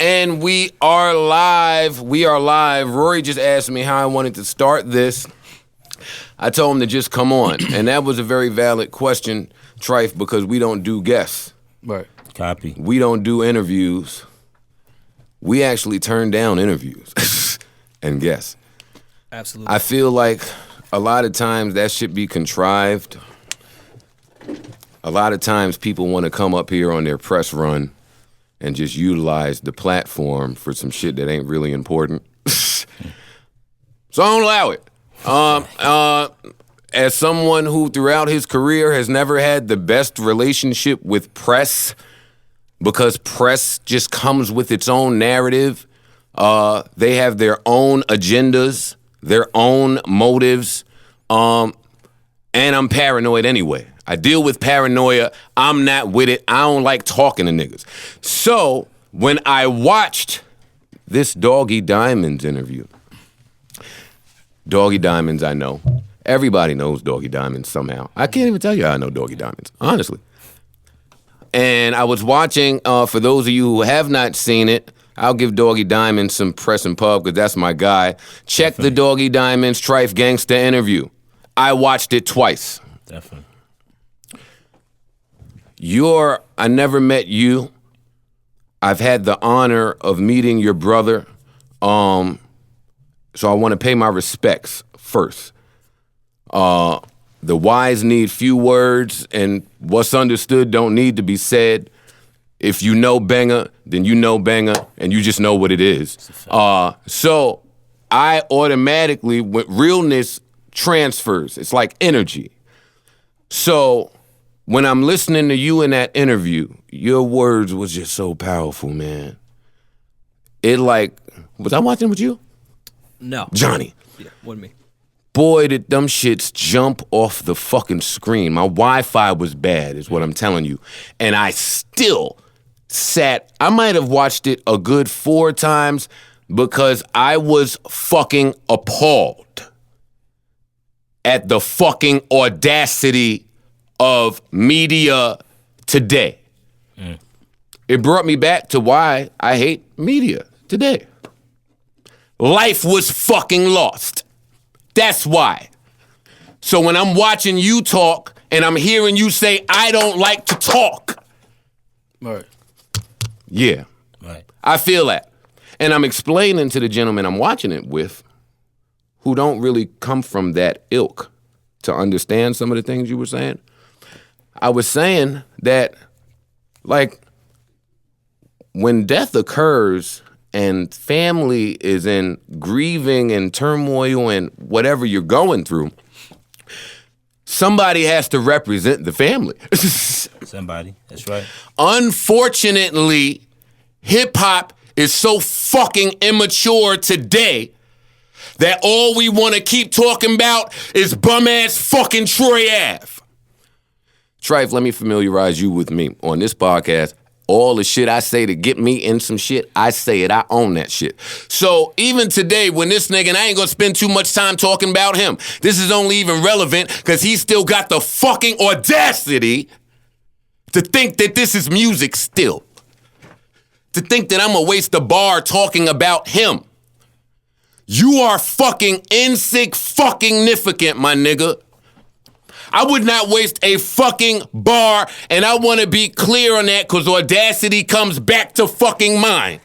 And we are live. We are live. Rory just asked me how I wanted to start this. I told him to just come on. And that was a very valid question, Trife, because we don't do guests. Right. Copy. We don't do interviews. We actually turn down interviews and guests. Absolutely. I feel like a lot of times that should be contrived. A lot of times people want to come up here on their press run and just utilize the platform for some shit that ain't really important. So I don't allow it. As someone who throughout his career has never had the best relationship with press, because press just comes with its own narrative. They have their own agendas, their own motives, and I'm paranoid anyway. I deal with paranoia. I'm not with it. I don't like talking to niggas. So when I watched this Doggy Diamonds interview, Doggy Diamonds I know. Everybody knows Doggy Diamonds somehow. I can't even tell you how I know Doggy Diamonds, honestly. And I was watching, for those of you who have not seen it, I'll give Doggy Diamonds some press and pub because that's my guy. Check the Doggy Diamonds Trife Gangsta interview. I watched it twice. Definitely. I never met you. I've had the honor of meeting your brother. So I want to pay my respects first. The wise need few words, and what's understood don't need to be said. If you know banger, then you know banger, and you just know what it is. So I automatically, with realness transfers, it's like energy. So when I'm listening to you in that interview, your words was just so powerful, man. Was I watching with you? No. Johnny. Yeah, wasn't me. Boy, did them shits jump off the fucking screen. My Wi-Fi was bad, is what I'm telling you. And I still I might have watched it a good 4 times because I was fucking appalled at the fucking audacity of media today. It brought me back to why I hate media today. Life was fucking lost. That's why. So when I'm watching you talk and I'm hearing you say, I don't like to talk. Right. Yeah. Right. I feel that. And I'm explaining to the gentleman I'm watching it with who don't really come from that ilk to understand some of the things you were saying. I was saying that, like, when death occurs and family is in grieving and turmoil and whatever you're going through, somebody has to represent the family. Somebody, that's right. Unfortunately, hip-hop is so fucking immature today that all we want to keep talking about is bum-ass fucking Troy Ave. Trife, let me familiarize you with me on this podcast. All the shit I say to get me in some shit, I say it. I own that shit. So even today, when this nigga, and I ain't gonna spend too much time talking about him, this is only even relevant because he still got the fucking audacity to think that this is music still. To think that I'm gonna waste a bar talking about him. You are fucking insignificant, my nigga. I would not waste a fucking bar, and I want to be clear on that because audacity comes back to fucking mine.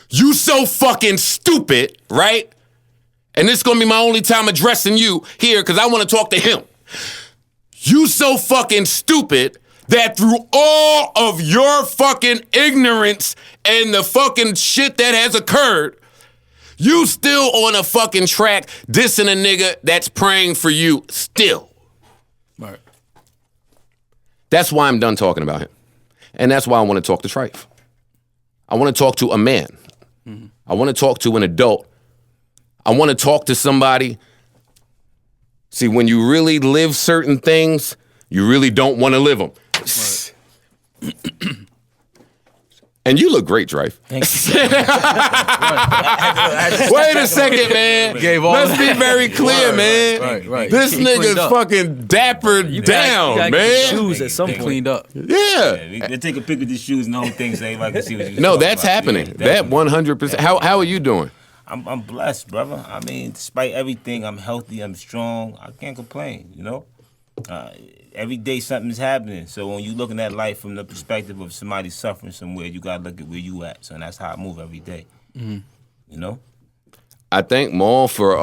You so fucking stupid, right? And this is going to be my only time addressing you here because I want to talk to him. You so fucking stupid that through all of your fucking ignorance and the fucking shit that has occurred, you still on a fucking track dissing a nigga that's praying for you still. Right. That's why I'm done talking about him. And that's why I want to talk to Trife. I want to talk to a man. Mm-hmm. I want to talk to an adult. I want to talk to somebody. See, when you really live certain things, you really don't want to live them. Right. And you look great, Trife. Thank you. Wait a second, man. Let's be very clear, man. Right. This He cleaned nigga's up. fucking dappered down, Get man. shoes at some point. Cleaned up. Yeah. They take a pic of the shoes and the whole thing so everybody can see what you're No, talking that's about. happening. Yeah, That 100%. How are you doing? I'm blessed, brother. I mean, despite everything, I'm healthy, I'm strong. I can't complain, you know? Every day something's happening. So when you're looking at life from the perspective of somebody suffering somewhere, you got to look at where you at. So that's how I move every day. You know? I thank Maul for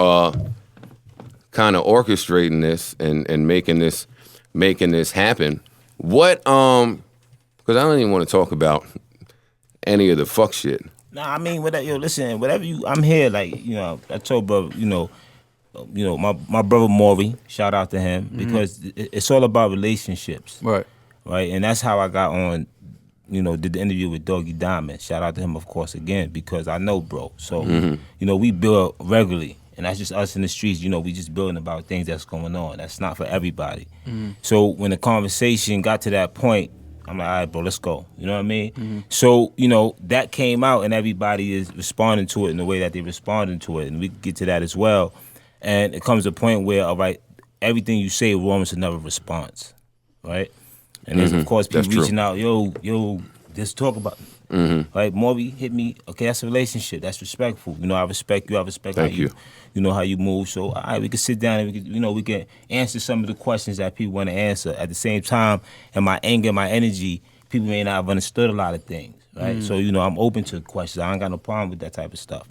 kind of orchestrating this and making this happen. What because I don't even want to talk about any of the fuck shit. Nah, I mean, listen, whatever I'm here, like, you know, I told brother, you know, my brother Rory, shout out to him, because it's all about relationships. Right. Right, and that's how I got on, you know, did the interview with Doggy Diamond. Shout out to him, of course, again, because I know bro. So, you know, we build regularly, and that's just us in the streets. You know, we just building about things that's going on. That's not for everybody. So when the conversation got to that point, I'm like, all right, bro, let's go. You know what I mean? So, you know, that came out, and everybody is responding to it in the way that they're responding to it, and we get to that as well. And it comes to a point where, all right, everything you say warrants another response, right? And there's, of course, people reaching out, yo, just talk about it. Right, Maury hit me, okay, that's a relationship, that's respectful. You know, I respect you, Thank you. You know how you move. So, all right, we can sit down and we can answer some of the questions that people want to answer. At the same time, in my anger, my energy, people may not have understood a lot of things, right? So, you know, I'm open to questions. I ain't got no problem with that type of stuff.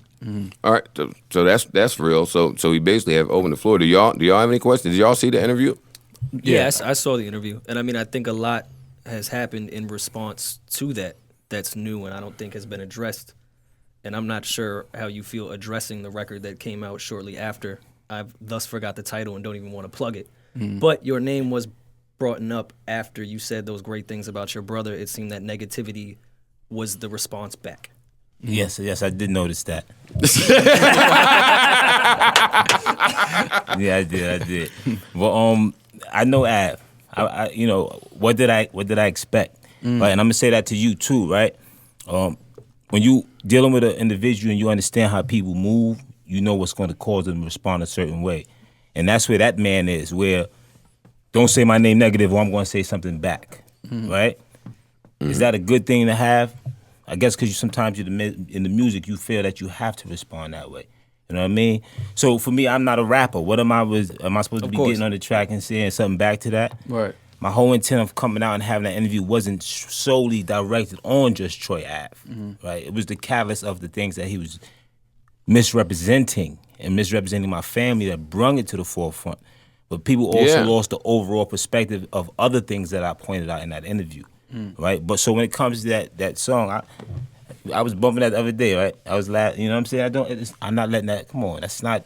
All right, so that's real. So we basically have opened the floor. Do y'all have any questions? Did y'all see the interview? Yeah, I saw the interview, and I mean, I think a lot has happened in response to that. That's new, and I don't think has been addressed. And I'm not sure how you feel addressing the record that came out shortly after. I've thus forgot the title and don't even want to plug it. But your name was brought up after you said those great things about your brother. It seemed that negativity was the response back. Yes, I did notice that. Yeah, I did. Well, I know Av. I you know, what did I expect? Right, and I'm gonna say that to you too, right? When you dealing with an individual and you understand how people move, you know what's going to cause them to respond a certain way, and that's where that man is. Where don't say my name negative, or I'm going to say something back, right? Is that a good thing to have? I guess because sometimes in the music you feel that you have to respond that way. You know what I mean? So for me, I'm not a rapper. What am I supposed to be getting on the track and saying something back to that? Right. My whole intent of coming out and having that interview wasn't solely directed on just Troy Ave, right? It was the catalyst of the things that he was misrepresenting my family that brung it to the forefront. But people also lost the overall perspective of other things that I pointed out in that interview, right? But so when it comes to that song, I was bumping that the other day, right? I was laughing, you know what I'm saying? I'm not letting that, come on, that's not,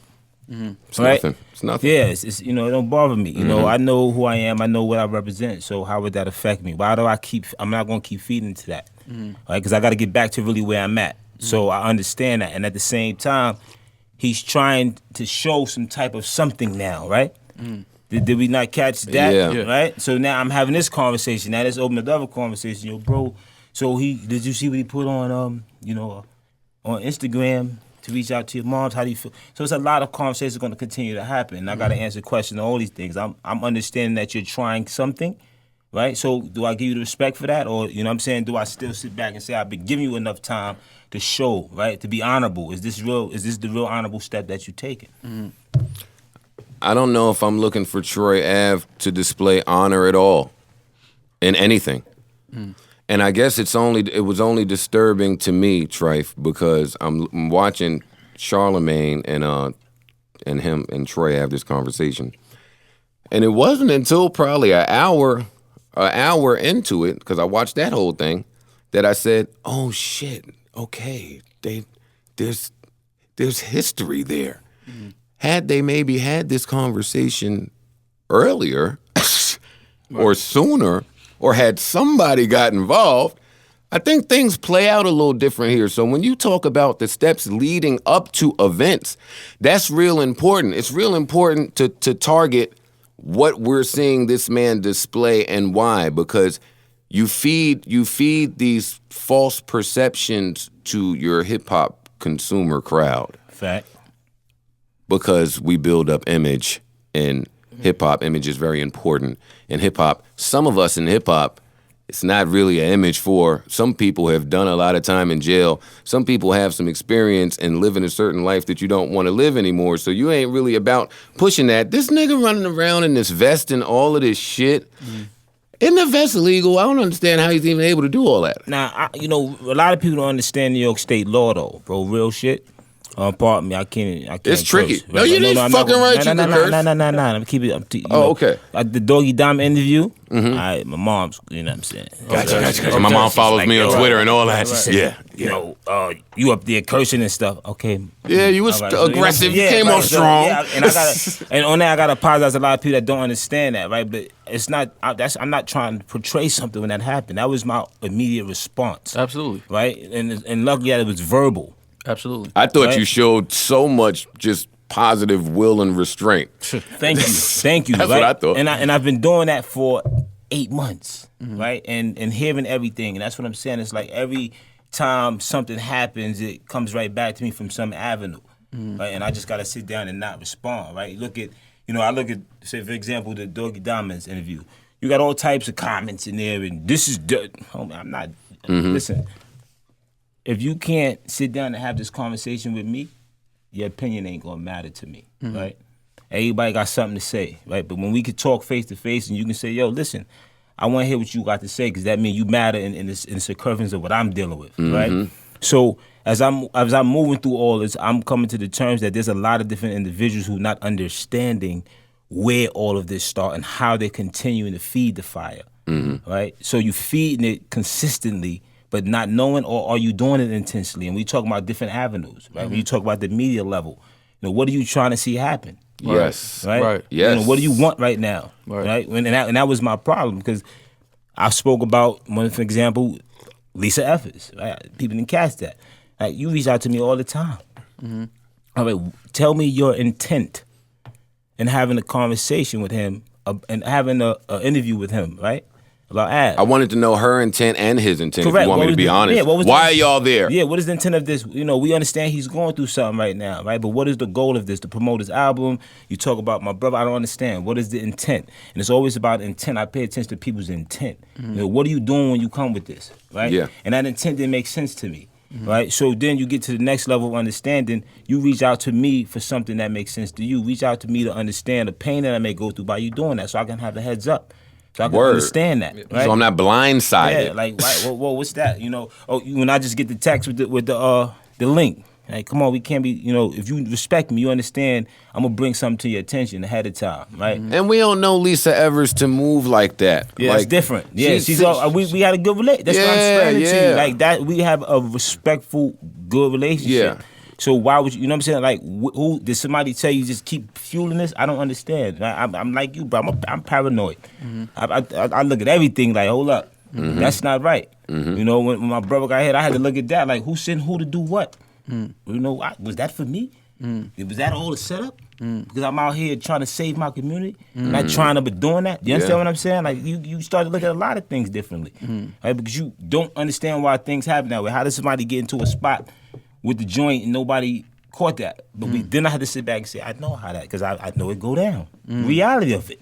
It's right? nothing. It's nothing. Yeah, it's you know, it don't bother me. You know, I know who I am. I know what I represent. So how would that affect me? Why do I'm not going to keep feeding into that, right? Because I got to get back to really where I'm at. So I understand that. And at the same time, he's trying to show some type of something now, right? Did we not catch that? Yeah. Right? So now I'm having this conversation. Now let's open another conversation. Yo, bro, so did you see what he put on, you know, on Instagram? To reach out to your moms, how do you feel? So it's a lot of conversations going to continue to happen. And I got to answer questions on all these things. I'm understanding that you're trying something, right? So do I give you the respect for that? Or, you know what I'm saying, do I still sit back and say, I've been giving you enough time to show, right? To be honorable. Is this the real honorable step that you're taking? I don't know if I'm looking for Troy Ave to display honor at all in anything. And I guess it was only disturbing to me, Trife, because I'm watching Charlemagne and him and Troy have this conversation. And it wasn't until probably an hour into it, because I watched that whole thing, that I said, oh shit, okay, there's history there. Had they maybe had this conversation earlier or sooner, or had somebody got involved, I think things play out a little different here. So when you talk about the steps leading up to events, that's real important. It's real important to target what we're seeing this man display and why, because you feed these false perceptions to your hip hop consumer crowd. Fact. Because we build up image, and hip hop image is very important. In hip hop, some of us in hip hop, it's not really an image for. Some people have done a lot of time in jail. Some people have some experience and living a certain life that you don't want to live anymore. So you ain't really about pushing that. This nigga running around in this vest and all of this shit. Isn't the vest illegal? I don't understand how he's even able to do all that. Now, a lot of people don't understand New York State law, though, bro. Real shit. Pardon me, I can't. It's tricky. Curse, No, you ain't fucking right. No, I'm keep it. Okay. The Doggy Diamond interview. All right, my mom's. You know what I'm saying? Gotcha. My mom follows me on Twitter and all that. She said, you up there cursing and stuff. Okay. Yeah, you was aggressive. You came off strong. And on that, I gotta apologize to a lot of people that don't understand that, right? But it's not. I'm not trying to portray something when that happened. That was my immediate response. Absolutely. Right, and luckily it was verbal. Absolutely. I thought you showed so much just positive will and restraint. Thank you. That's right? what I thought. And I've been doing that for 8 months, right? And hearing everything, and that's what I'm saying. It's like every time something happens, it comes right back to me from some avenue, right? And I just gotta sit down and not respond, right? I look at, say for example, the Doggy Diamonds interview. You got all types of comments in there, and this is I'm not. Listen. If you can't sit down and have this conversation with me, your opinion ain't gonna matter to me, right? Everybody got something to say, right? But when we could talk face to face and you can say, yo, listen, I wanna hear what you got to say, because that means you matter in the circumference of what I'm dealing with, right? So as I'm moving through all this, I'm coming to the terms that there's a lot of different individuals who are not understanding where all of this starts and how they're continuing to feed the fire, right? So you feeding it consistently, but not knowing, or are you doing it intentionally? And we talk about different avenues, right? When you talk about the media level, what are you trying to see happen? Yes. Right? Yes. What do you want right now? Right? And that was my problem, because I spoke about, for example, Lisa Evers, right? People didn't catch that. Like, you reach out to me all the time. All right, tell me your intent in having a conversation with him and having an interview with him, right? About Av. I wanted to know her intent and his intent. Correct. If you want me to be honest. Why are y'all there? Yeah, what is the intent of this? We understand he's going through something right now, right? But what is the goal of this? To promote his album? You talk about my brother, I don't understand. What is the intent? And it's always about intent. I pay attention to people's intent. What are you doing when you come with this, right? Yeah. And that intent didn't make sense to me, right? So then you get to the next level of understanding. You reach out to me for something that makes sense to you. Reach out to me to understand the pain that I may go through by you doing that, so I can have the heads up. So I can understand that, right? So I'm not blindsided. Yeah, like, well, what's that? When I just get the text with the link, like, come on, we can't be, if you respect me, you understand, I'm gonna bring something to your attention ahead of time, right? And we don't know Lisa Evers to move like that. Yeah, like, it's different. Yeah, we had a good relationship. That's what I'm explaining to you. Like that, we have a respectful, good relationship. Yeah. So why would you know what I'm saying? Like, who did somebody tell you just keep fueling this? I don't understand. I'm like you, bro. I'm paranoid. I look at everything like, hold up, that's not right. When my brother got hit, I had to look at that like, who sent who to do what? Was that for me? Was that all the setup? Because I'm out here trying to save my community, not trying to be doing that. You understand what I'm saying? Like, you start to look at a lot of things differently, right? Because you don't understand why things happen that way. How does somebody get into a spot with the joint and nobody caught that? But then I had to sit back and say, I know how that, because I know it go down. Reality of it.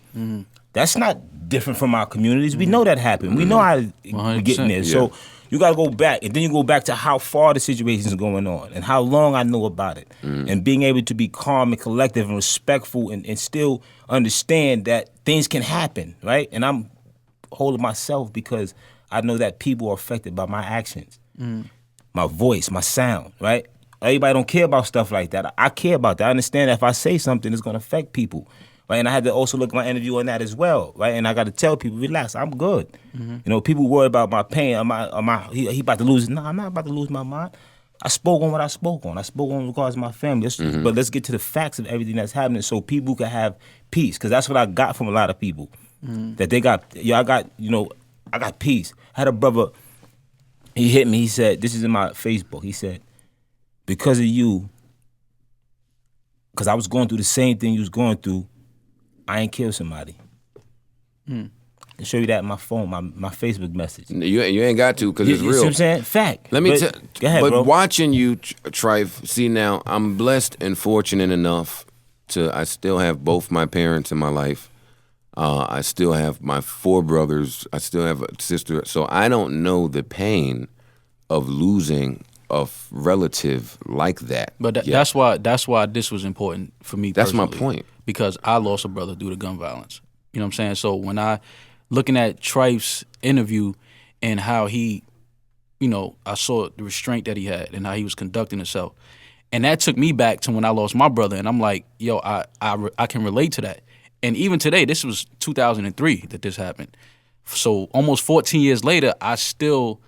That's not different from our communities. We know that happened. We know how we get in there. Yeah. So you got to go back, and then you go back to how far the situation is going on and how long I know about it, and being able to be calm and collective and respectful and still understand that things can happen, right? And I'm holding myself because I know that people are affected by my actions. My voice, my sound, right? Everybody don't care about stuff like that. I care about that. I understand that if I say something, it's going to affect people, right? And I had to also look at my interview on that as well, right? And I got to tell people, relax, I'm good. People worry about my pain. He about to lose it. No, I'm not about to lose my mind. I spoke on what I spoke on. I spoke on regards to my family. But let's get to the facts of everything that's happening so people can have peace, because that's what I got from a lot of people, that they got, I got peace. I had a brother. He hit me, he said, this is in my Facebook, he said, because of you, because I was going through the same thing you was going through, I ain't killed somebody. can show you that in my phone, my Facebook message. You ain't got to because it's You real. see what I'm saying? Fact. Let me But- tell. Go ahead, but bro. watching you, Trife. See now, I'm blessed and fortunate enough I still have both my parents in my life. I still have my 4 brothers. I still have a sister. So I don't know the pain of losing a relative like that. But yet. that's why this was important for me. That's my personally, point. Because I lost a brother due to gun violence. You know what I'm saying? So when I looking at Trife's interview and how he, I saw the restraint that he had and how he was conducting himself, and that took me back to when I lost my brother. And I'm like, yo, I can relate to that. And even today, this was 2003 that this happened. So almost 14 years later, I still,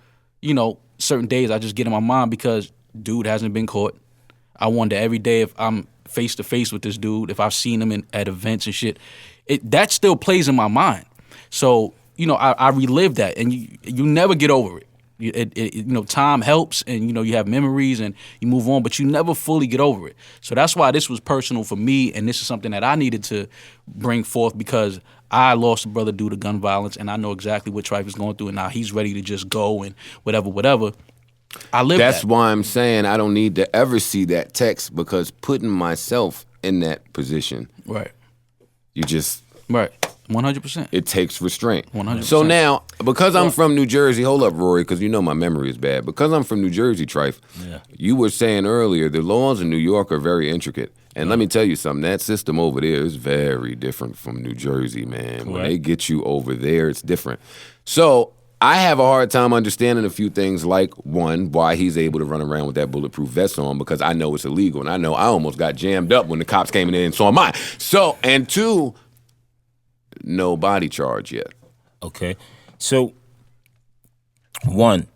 certain days I just get in my mind because dude hasn't been caught. I wonder every day if I'm face to face with this dude, if I've seen him at events and shit. That still plays in my mind. So, I relive that, and you never get over it. Time helps, and you have memories and you move on, but you never fully get over it. So that's why this was personal for me, and this is something that I needed to bring forth because I lost a brother due to gun violence, and I know exactly what Trife is going through, and now he's ready to just go and whatever. I live That's that. why I'm saying I don't need to ever see that text because putting myself in that position, Right. you just. Right. 100%. It takes restraint. 100%. So now, because I'm from New Jersey, hold up, Rory, because my memory is bad. Because I'm from New Jersey, Trife, you were saying earlier the laws in New York are very intricate. And let me tell you something, that system over there is very different from New Jersey, man. When they get you over there, it's different. So I have a hard time understanding a few things like, one, why he's able to run around with that bulletproof vest on because I know it's illegal. And I know I almost got jammed up when the cops came in and saw mine. So, and 2, no body charge yet. Okay. So, 1,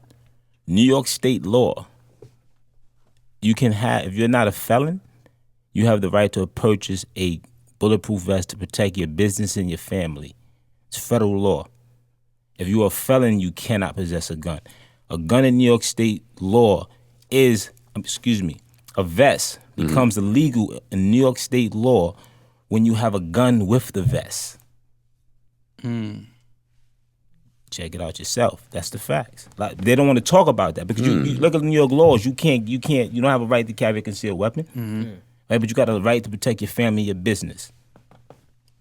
New York state law, you can have, if you're not a felon, you have the right to purchase a bulletproof vest to protect your business and your family. It's federal law. If you're a felon, you cannot possess a gun. A gun in New York state law is, a vest becomes illegal in New York state law when you have a gun with the vest. Check it out yourself. That's the facts. Like they don't want to talk about that because you look at the New York laws. You don't have a right to carry a concealed weapon, right? But you got a right to protect your family, your business.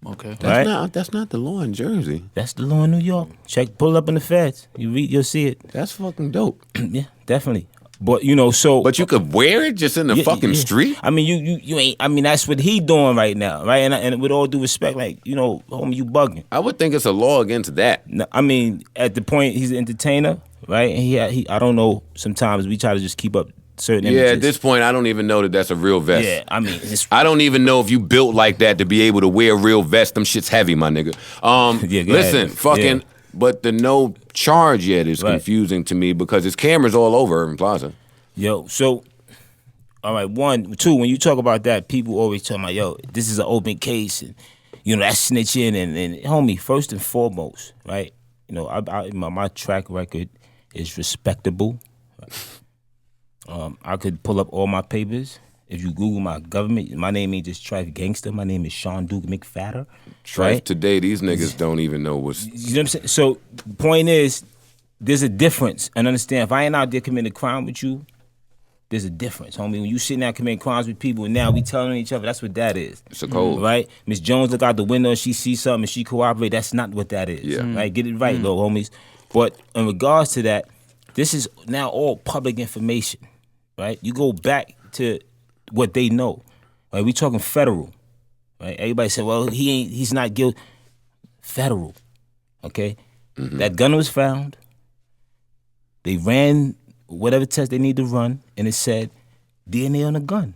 Okay. That's not the law in Jersey. That's the law in New York. Pull up in the feds. You read, you'll see it. That's fucking dope. Yeah, definitely. But so. But you could wear it just in the fucking street. I mean, you ain't. I mean, that's what he doing right now, right? And with all due respect, like homie, you bugging. I would think it's a law against that. No, I mean, at the point he's an entertainer, right? And he I don't know. Sometimes we try to just keep up certain images. Yeah, at this point, I don't even know that that's a real vest. Yeah, I mean, I don't even know if you built like that to be able to wear a real vest. Them shit's heavy, my nigga. Yeah, go listen, ahead. fucking. Yeah. But the no charge yet is confusing to me because there's cameras all over Irving Plaza. Yo, so, all right, 1, 2, when you talk about that, people always tell me, yo, this is an open case, and, that's snitching, and homie, first and foremost, right, my track record is respectable. I could pull up all my papers. If you Google my government, my name ain't just Trife Gangsta, my name is Sean Duke McFatter. Trife, right? today, these niggas don't even know what's... You know what I'm saying? So, the point is, there's a difference, and understand, if I ain't out there committing a crime with you, there's a difference, homie. When you sitting out committing crimes with people and now we telling each other, that's what that is. It's a code. Right? Miss Jones look out the window and she sees something and she cooperate. That's not what that is. Yeah. Right? Get it right, little homies. But in regards to that, this is now all public information. Right? You go back to what they know. Right? We talking federal. Right? Everybody said, well, he's not guilty. Federal. Okay? That gun was found. They ran whatever test they need to run, and it said DNA on the gun.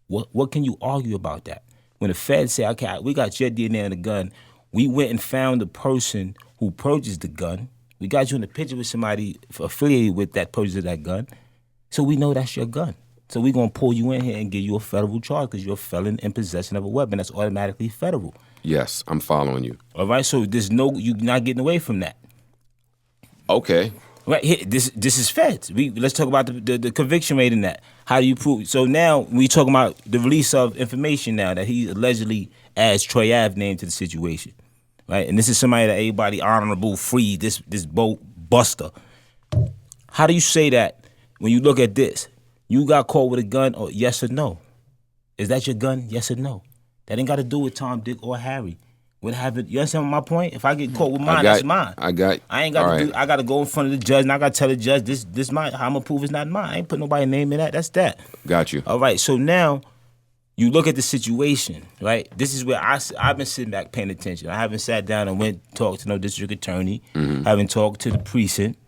What can you argue about that? When the feds say, okay, we got your DNA on the gun, we went and found the person who purchased the gun. We got you in the picture with somebody affiliated with that purchase of that gun, so we know that's your gun. So we're going to pull you in here and give you a federal charge because you're a felon in possession of a weapon. That's automatically federal. Yes, I'm following you. All right, so you're not getting away from that. Okay. Right here, this is feds. Let's talk about the conviction rate in that. How do you prove? So now we talking about the release of information now that he allegedly adds Troy Ave name to the situation, right? And this is somebody that everybody honorable, free, this boat buster. How do you say that when you look at this? You got caught with a gun, or yes or no? Is that your gun? Yes or no? That ain't got to do with Tom, Dick, or Harry. What happened? You understand my point? If I get caught with mine, that's mine. I ain't got to do. I got to go in front of the judge, and I got to tell the judge this mine. How I'm gonna prove it's not mine. I ain't put nobody's name in that. That's that. Got you. All right. So now you look at the situation, right? This is where I've been sitting back paying attention. I haven't sat down and went talked to no district attorney. Haven't talked to the precinct.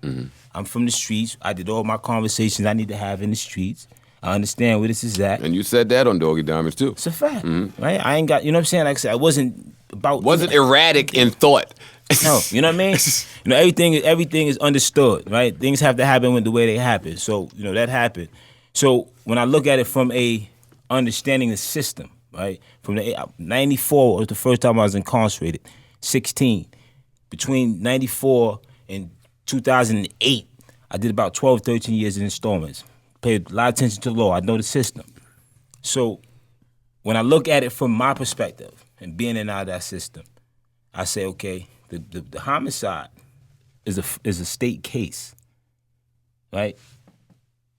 I'm from the streets. I did all my conversations I need to have in the streets. I understand where this is at. And you said that on Doggy Diamonds too. It's a fact, right? I ain't got, you know what I'm saying? Like I said, I wasn't erratic in thought. No, you know what I mean? You know, everything is understood, right? Things have to happen with the way they happen. So, you know, that happened. So when I look at it from a understanding the system, right? From the 94 was the first time I was incarcerated. 16. Between 94 and 2008, I did about 12, 13 years in installments. Paid a lot of attention to the law. I know the system. So when I look at it from my perspective and being in and out of that system, I say, okay, the homicide is a state case, right?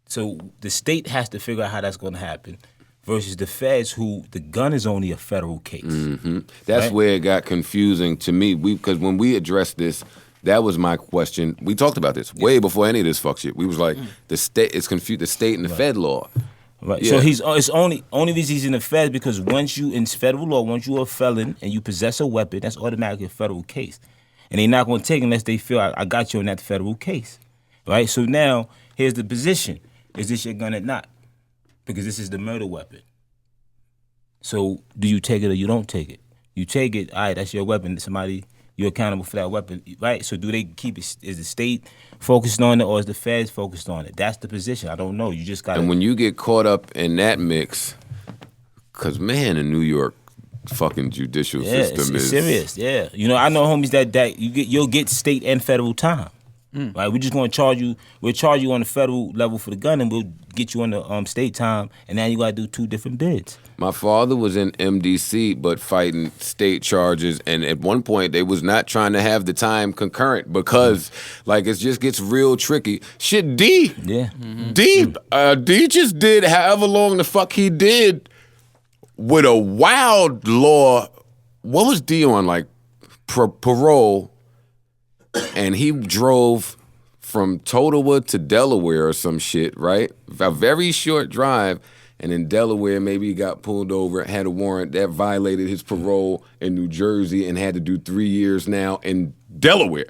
So the state has to figure out how that's going to happen versus the feds who the gun is only a federal case. That's right? where it got confusing to me. Because when we addressed this, that was my question. We talked about this way before any of this fuck shit. We was like, the state is confused, the state and the fed law. Right. Yeah. So it's only reason he's in the feds because once you in federal law, once you're a felon and you possess a weapon, that's automatically a federal case. And they're not gonna take it unless they feel I got you in that federal case. Right? So now here's the position. Is this your gun or not? Because this is the murder weapon. So do you take it or you don't take it? You take it, all right, that's your weapon. Somebody, you're accountable for that weapon, right? So do they keep it? Is the state focused on it or is the feds focused on it? That's the position. I don't know. You just got to. And when you get caught up in that mix, because man, in New York, fucking judicial system it's is serious. Yeah, you know, I know homies that you'll get state and federal time. Right, we're just gonna charge you. We'll charge you on the federal level for the gun, and we'll get you on the state time. And now you gotta do 2 different bids. My father was in MDC, but fighting state charges, and at one point they was not trying to have the time concurrent because, like, it just gets real tricky. Shit, D, Yeah, D just did however long the fuck he did with a wild law. What was D on, like parole? And he drove from Totowa to Delaware or some shit, right? A very short drive. And in Delaware, maybe he got pulled over, had a warrant that violated his parole in New Jersey and had to do 3 years now in Delaware.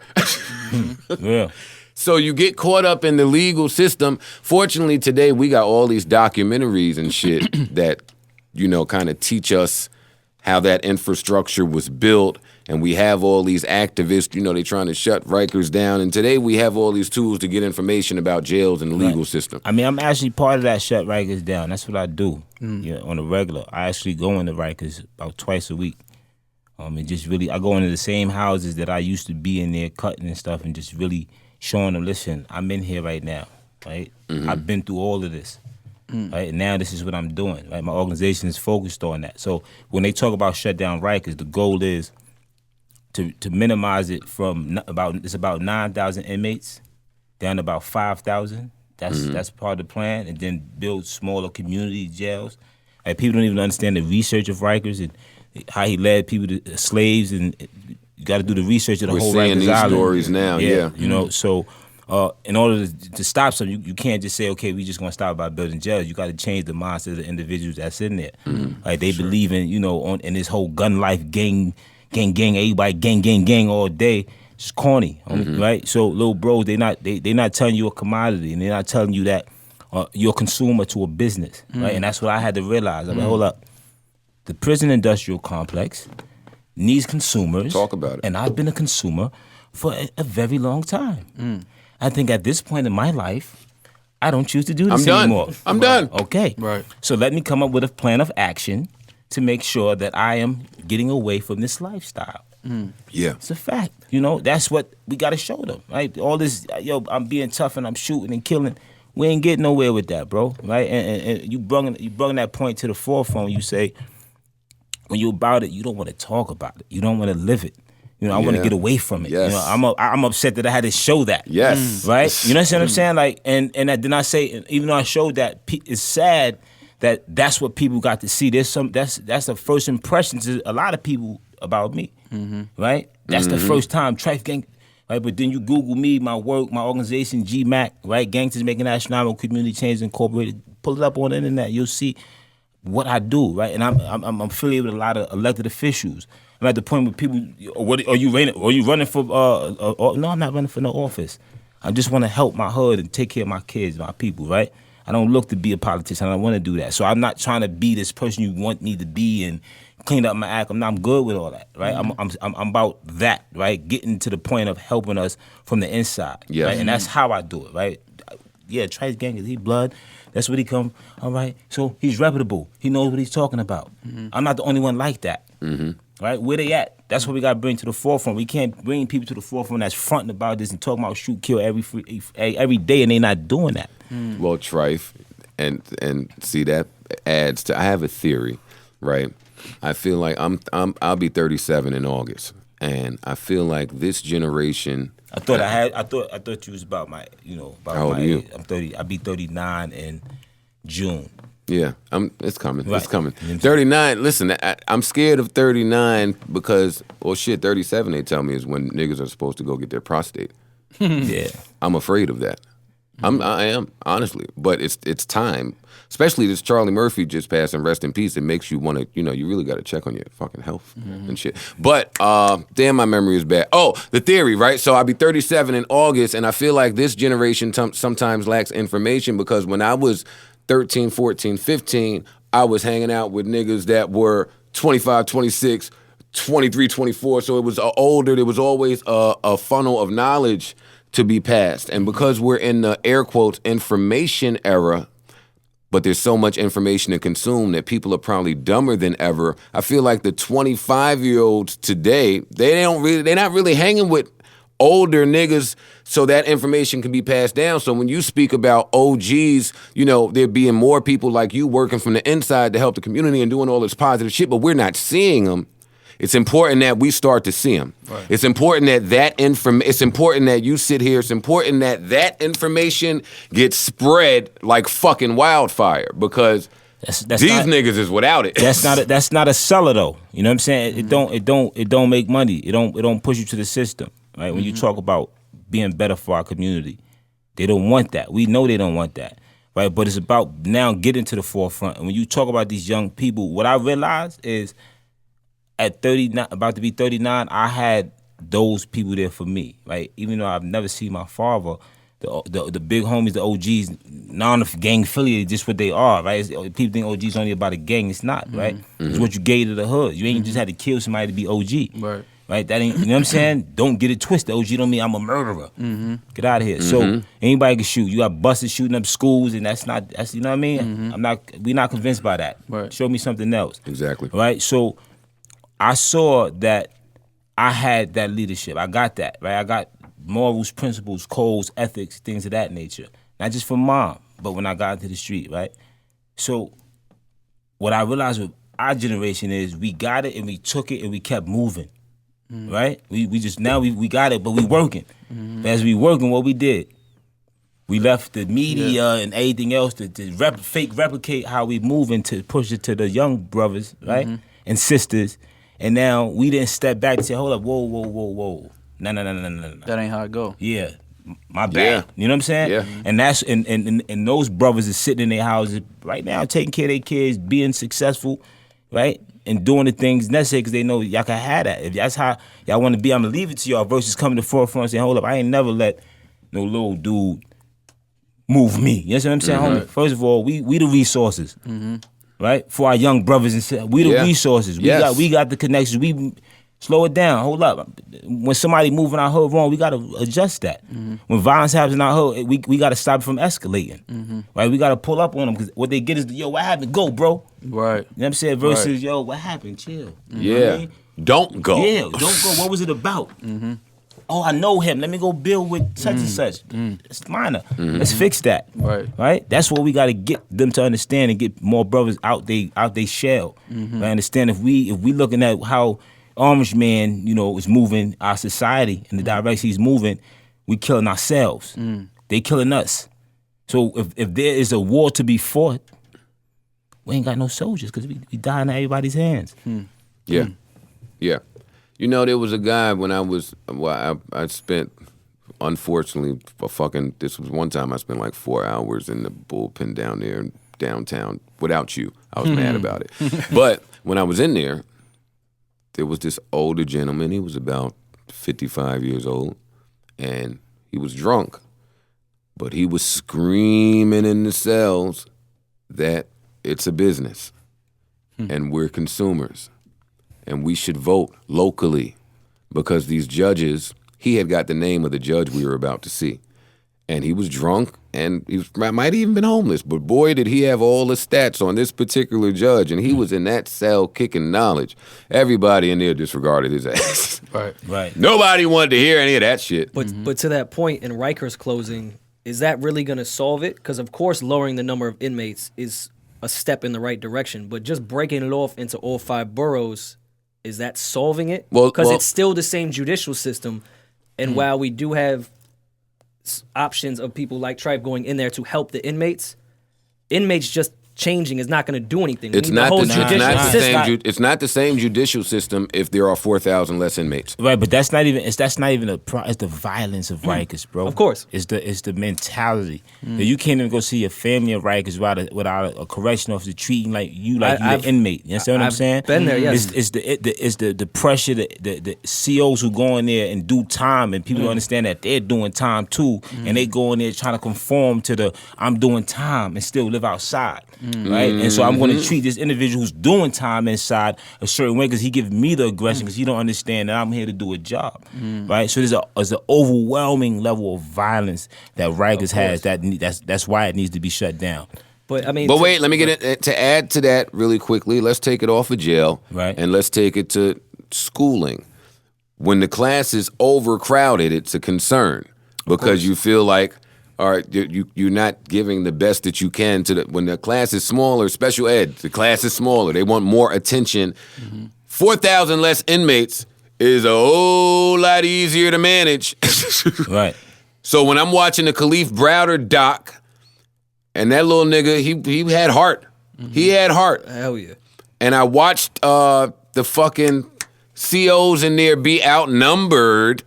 yeah. So you get caught up in the legal system. Fortunately, today we got all these documentaries and shit that, you know, kind of teach us how that infrastructure was built. And we have all these activists, you know, they trying to shut Rikers down. And today we have all these tools to get information about jails and the legal system. I mean, I'm actually part of that shut Rikers down. That's what I do on a regular. I actually go into Rikers about twice a week. And just really, I go into the same houses that I used to be in there cutting and stuff and just really showing them, listen, I'm in here right now, right? I've been through all of this. Right, and now this is what I'm doing. Right, my organization is focused on that. So when they talk about shut down Rikers, the goal is to minimize it from about 9,000 inmates down to about 5,000. That's part of the plan, and then build smaller community jails. Like, people don't even understand the research of Rikers and how he led people to slaves, and you got to do the research of the whole Rikers Island. We're seeing these stories now, yeah. You know, so in order to stop something, you can't just say, okay, we just going to stop by building jails. You got to change the mindset of the individuals that's in there. Like, they believe in, you know, in this whole gun life, gang, everybody gang all day. It's corny, right? So little bros, they not telling you a commodity, and they're not telling you that you're a consumer to a business, right? And that's what I had to realize. I'm like, hold up, the prison industrial complex needs consumers. Talk about it. And I've been a consumer for a very long time. I think at this point in my life, I don't choose to do this anymore. I'm done. Okay. Right. So let me come up with a plan of action to make sure that I am getting away from this lifestyle. Yeah. It's a fact. You know, that's what we got to show them, right? All this, I'm being tough and I'm shooting and killing. We ain't getting nowhere with that, bro, right? And you bring that point to the forefront. You say, when you're about it, you don't want to talk about it. You don't want to live it. You know, I want to Yeah. get away from it. Yes. You know, I'm upset that I had to show that. Yes. Right? You know what I'm saying? Like, and then I say, even though I showed that, it's sad that that's what people got to see. That's the first impression to a lot of people about me. Right? That's the first time Trife Gang. Right, but then you Google me, my work, my organization, GMAC, right? Gangsters Making Astronomical Community Change Incorporated. Pull it up on the internet. You'll see what I do, right? And I'm affiliated with a lot of elected officials. I'm at the point where people, what are you running for? No, I'm not running for no office. I just want to help my hood and take care of my kids, my people, right? I don't look to be a politician. I don't want to do that. So I'm not trying to be this person you want me to be and clean up my act. I'm good with all that, right? I'm about that, right? Getting to the point of helping us from the inside, Yes. right? And that's how I do it, right? Yeah, Trife Gangsta, he blood. That's what he come. All right, so he's reputable. He knows what he's talking about. I'm not the only one like that, right? Where they at? That's what we got to bring to the forefront. We can't bring people to the forefront that's fronting about this and talking about shoot, kill every day, and they not doing that. Well, Trife, and see that adds to. I have a theory, right? I feel like I'll be 37 in August, and I feel like this generation. I thought you was about my, about How old my are you? age. I'm 30. I'll be 39 in June. Yeah, it's coming. Right. It's coming. 39. Listen, I'm scared of 39 because, well, shit, 37. They tell me is when niggas are supposed to go get their prostate. Yeah. I'm afraid of that. I am honestly, but it's time. Especially this Charlie Murphy just passed and rest in peace. It makes you want to, you really got to check on your fucking health and shit. But damn, my memory is bad. Oh, the theory, right? So I'll be 37 in August, and I feel like this generation sometimes lacks information because when I was 13, 14, 15, I was hanging out with niggas that were 25, 26, 23, 24. So it was older. There was always a funnel of knowledge to be passed. And because we're in the air quotes information era, but there's so much information to consume that people are probably dumber than ever. I feel like the 25-year-olds today, they're not really hanging with older niggas so that information can be passed down. So when you speak about OGs, there being more people like you working from the inside to help the community and doing all this positive shit, but we're not seeing them. It's important that we start to see them. Right. It's important that it's important that you sit here. It's important that information gets spread like fucking wildfire because these niggas is without it. That's not a seller though. You know what I'm saying? It don't make money. It don't push you to the system. Right? When you talk about being better for our community, they don't want that. We know they don't want that. Right? But it's about now getting to the forefront. And when you talk about these young people, what I realized is at 39, about to be 39, I had those people there for me, right? Even though I've never seen my father, the big homies, the OGs, non-gang affiliated, just what they are, right? People think OG's only about a gang. It's not, right? It's what you gave to the hood. You ain't just had to kill somebody to be OG. Right? That ain't, you know what I'm saying? Don't get it twisted. OG don't mean I'm a murderer. Get out of here. So anybody can shoot. You got buses shooting up schools, and that's you know what I mean? We're not convinced by that. Right. Show me something else. Exactly. Right? So I saw that I had that leadership. I got that, right? I got morals, principles, codes, ethics, things of that nature. Not just from mom, but when I got into the street, right? So what I realized with our generation is we got it and we took it and we kept moving, right? We just, now we got it, but we working. As we working, what we did, we left the media and everything else to fake replicate how we moving to push it to the young brothers, right? And sisters. And now we didn't step back and say, hold up, whoa. No. That ain't how it go. Yeah, my bad. Yeah. You know what I'm saying? Yeah. And that's and those brothers is sitting in their houses right now, taking care of their kids, being successful, right? And doing the things necessary because they know y'all can have that. If that's how y'all want to be, I'm going to leave it to y'all versus coming to the forefront and saying, hold up, I ain't never let no little dude move me. You know what I'm saying, homie? First of all, we the resources. Right? For our young brothers and sisters. We the resources. We got the connections. We slow it down. Hold up. When somebody moving our hood wrong, we gotta adjust that. When violence happens in our hood, we gotta stop it from escalating. Right? We gotta pull up on them because what they get is, yo, what happened? Go, bro. Right. You know what I'm saying? Versus, yo, what happened? Chill. You know what I mean? Don't go. Yeah, don't go. What was it about? Oh, I know him. Let me go build with such and such. It's minor. Let's fix that. Right. That's what we got to get them to understand and get more brothers out they shell. Right? Understand if we looking at how orange man, is moving our society in the direction he's moving, we killing ourselves. They killing us. So if there is a war to be fought, we ain't got no soldiers because we dying at everybody's hands. Yeah. Yeah. There was a guy when I spent, unfortunately, this was one time I spent like 4 hours in the bullpen down there in downtown without you. I was mad about it. But when I was in there was this older gentleman. He was about 55 years old, and he was drunk. But he was screaming in the cells that it's a business, and we're consumers, and we should vote locally because these judges, he had got the name of the judge we were about to see. And he was drunk, and he might have even been homeless, but boy, did he have all the stats on this particular judge, and he was in that cell kicking knowledge. Everybody in there disregarded his ass. Right. Nobody wanted to hear any of that shit. But to that point, in Rikers closing, is that really going to solve it? Because, of course, lowering the number of inmates is a step in the right direction, but just breaking it off into all 5 boroughs, is that solving it? Because it's still the same judicial system, and while we do have options of people like Trife going in there to help the inmates just changing is not going to do anything. It's not the same judicial system if there are 4,000 less inmates. Right, but that's not even it's the violence of Rikers, bro. Of course. It's the mentality. You can't even go see a family of Rikers without a correction officer treating you're an inmate. You understand what I'm saying? Been there, yes. It's the pressure, the COs who go in there and do time, and people don't understand that they're doing time too, and they go in there trying to conform to the I'm doing time and still live outside. Right, and so I'm going to treat this individual who's doing time inside a certain way because he gives me the aggression because he don't understand that I'm here to do a job, right? So there's an overwhelming level of violence that Rikers has. That's why it needs to be shut down. But wait, let me get it to add to that really quickly. Let's take it off of jail, right, and let's take it to schooling. When the class is overcrowded, it's a concern because you feel like, all right, you're not giving the best that you can when the class is smaller, special ed, the class is smaller. They want more attention. 4,000 less inmates is a whole lot easier to manage. Right. So when I'm watching the Khalif Browder doc, and that little nigga, he had heart. He had heart. Hell yeah. And I watched the fucking COs in there be outnumbered.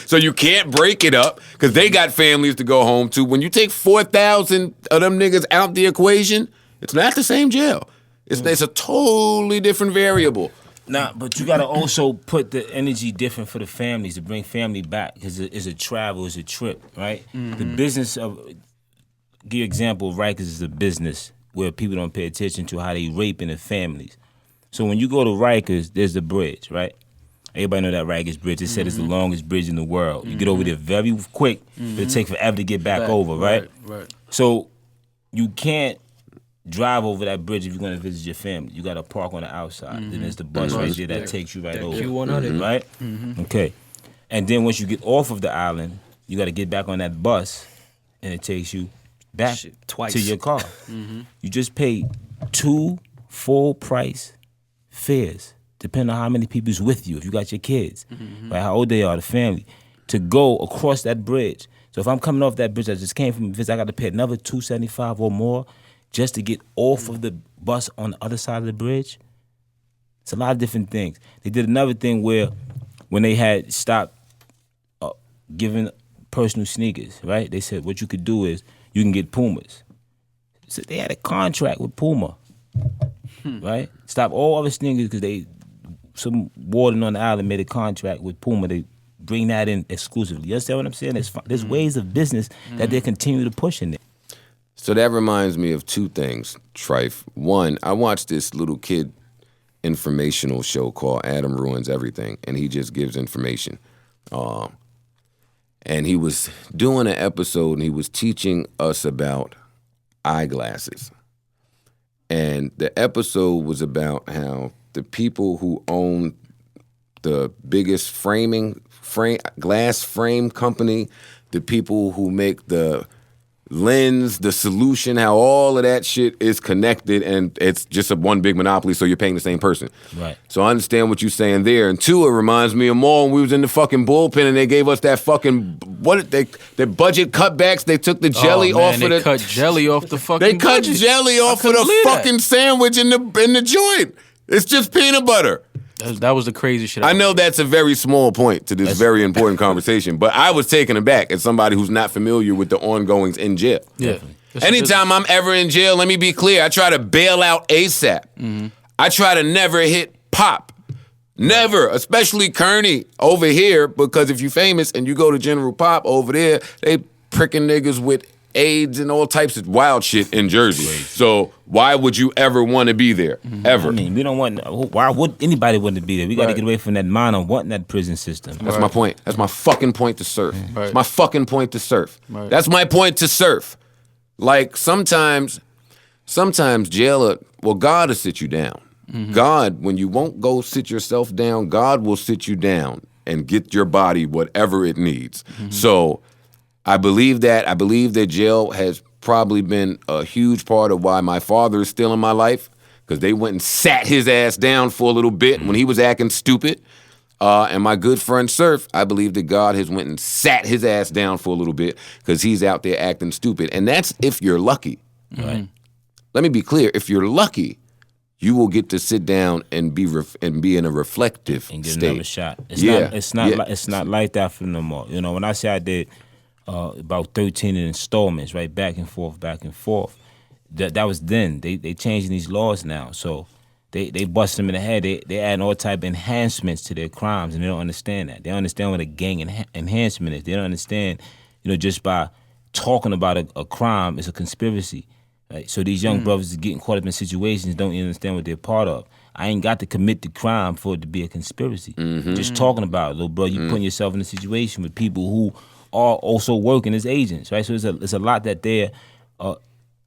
So you can't break it up because they got families to go home to. When you take 4,000 of them niggas out the equation, it's not the same jail. It's a totally different variable. Nah, but you gotta also put the energy different for the families to bring family back because it's a travel, it's a trip, right? The business give you an example of Rikers is a business where people don't pay attention to how they raping the families. So when you go to Rikers, there's the bridge, right? Everybody know that Rikers Bridge. It said it's the longest bridge in the world. You get over there very quick, but it takes forever to get back over, right? Right. So you can't drive over that bridge if you're going to visit your family. You got to park on the outside. Then there's the bus right there that takes you right over. Q100. Right? Okay. And then once you get off of the island, you got to get back on that bus, and it takes you back twice to your car. You just paid 2 full price fares, depending on how many people's with you, if you got your kids, right, how old they are, the family, to go across that bridge. So if I'm coming off that bridge, I just came from visit, I got to pay another $275 or more just to get off of the bus on the other side of the bridge. It's a lot of different things. They did another thing where when they had stopped giving personal sneakers, right, they said what you could do is you can get Pumas. So they had a contract with Puma, right? Stop all other sneakers because some warden on the island made a contract with Puma. They bring that in exclusively. You understand what I'm saying? There's ways of business that they continue to push in there. So that reminds me of 2 things, Trife. One, I watched this little kid informational show called Adam Ruins Everything, and he just gives information. And he was doing an episode, and he was teaching us about eyeglasses. And the episode was about how the people who own the biggest glass frame company, the people who make the lens, the solution, how all of that shit is connected, and it's just a one big monopoly, so you're paying the same person. Right. So I understand what you're saying there. And two, it reminds me of more when we was in the fucking bullpen and they gave us that fucking, their budget cutbacks, they took the jelly off of the... They cut jelly off the fucking They cut budget. jelly off of the fucking sandwich in the joint. It's just peanut butter. That was the crazy shit. I know that's a very small point to this very important conversation, but I was taken aback as somebody who's not familiar with the ongoings in jail. Yeah. Anytime I'm ever in jail, let me be clear, I try to bail out ASAP. Mm-hmm. I try to never hit pop. Never, especially Kearney over here, because if you're famous and you go to General Pop over there, they pricking niggas with AIDS and all types of wild shit in Jersey. So why would you ever want to be there? Ever? I mean, we don't want. Why would anybody want to be there? We got to get away from that mind of wanting that prison system. That's my point. That's my fucking point to surf. Right. It's my fucking point to surf. Right. That's my point to surf. Like sometimes jail, God will sit you down. God, when you won't go sit yourself down, God will sit you down and get your body whatever it needs. So I believe that. I believe that jail has probably been a huge part of why my father is still in my life, because they went and sat his ass down for a little bit when he was acting stupid. And my good friend Surf, I believe that God has went and sat his ass down for a little bit because he's out there acting stupid. And that's if you're lucky. Right? Let me be clear. If you're lucky, you will get to sit down and be in a reflective And get state. another shot. It's not like that for no more. You know, when I say I did about 13 installments, right, back and forth. That was then. They changing these laws now, so they bust them in the head. They adding all type of enhancements to their crimes, and they don't understand that. They don't understand what a gang enhancement is. They don't understand, just by talking about a crime is a conspiracy. Right? So these young brothers are getting caught up in situations, don't even understand what they're part of. I ain't got to commit the crime for it to be a conspiracy. Just talking about it, little bro, you putting yourself in a situation with people who are also working as agents, right? So it's a lot that they're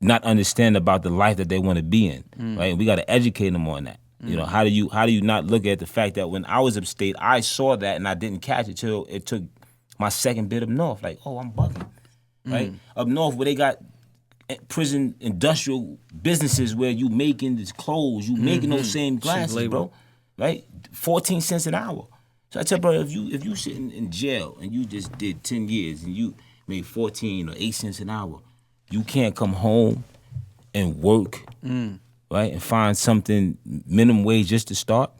not understanding about the life that they want to be in, right? And we got to educate them on that. How do you not look at the fact that when I was upstate, I saw that and I didn't catch it till it took my second bit up north. Like, oh, I'm bugging, right? Up north where they got prison industrial businesses where you making these clothes, you making those same glasses, bro, right? 14 cents an hour. So I tell bro, if you sitting in jail and you just did 10 years and you made 14 or 8 cents an hour, you can't come home and work, right, and find something minimum wage just to start,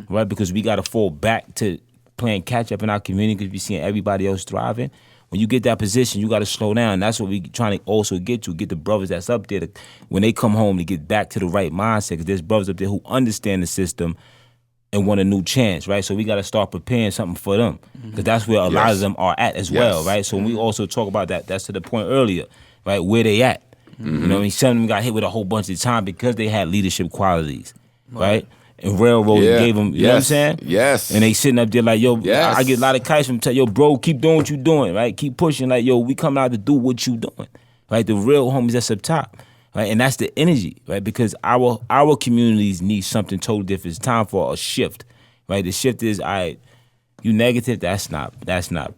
right? Because we got to fall back to playing catch up in our community because we seeing everybody else thriving. When you get that position, you got to slow down. That's what we trying to also get the brothers that's up there when they come home to get back to the right mindset. Because there's brothers up there who understand the system and want a new chance, right? So we got to start preparing something for them because that's where a lot of them are at as well, right? So when we also talk about that, that's to the point earlier, right? Where they at? You know what I mean? Some of them got hit with a whole bunch of time because they had leadership qualities, right? And railroad gave them, you know what I'm saying? Yes. And they sitting up there like, yo, I get a lot of kites from yo, bro, keep doing what you doing, right? Keep pushing, like, yo, we coming out to do what you doing, right? The real homies that's up top, right? And that's the energy, right? Because our communities need something totally different. It's time for a shift, right? The shift is, you negative, that's not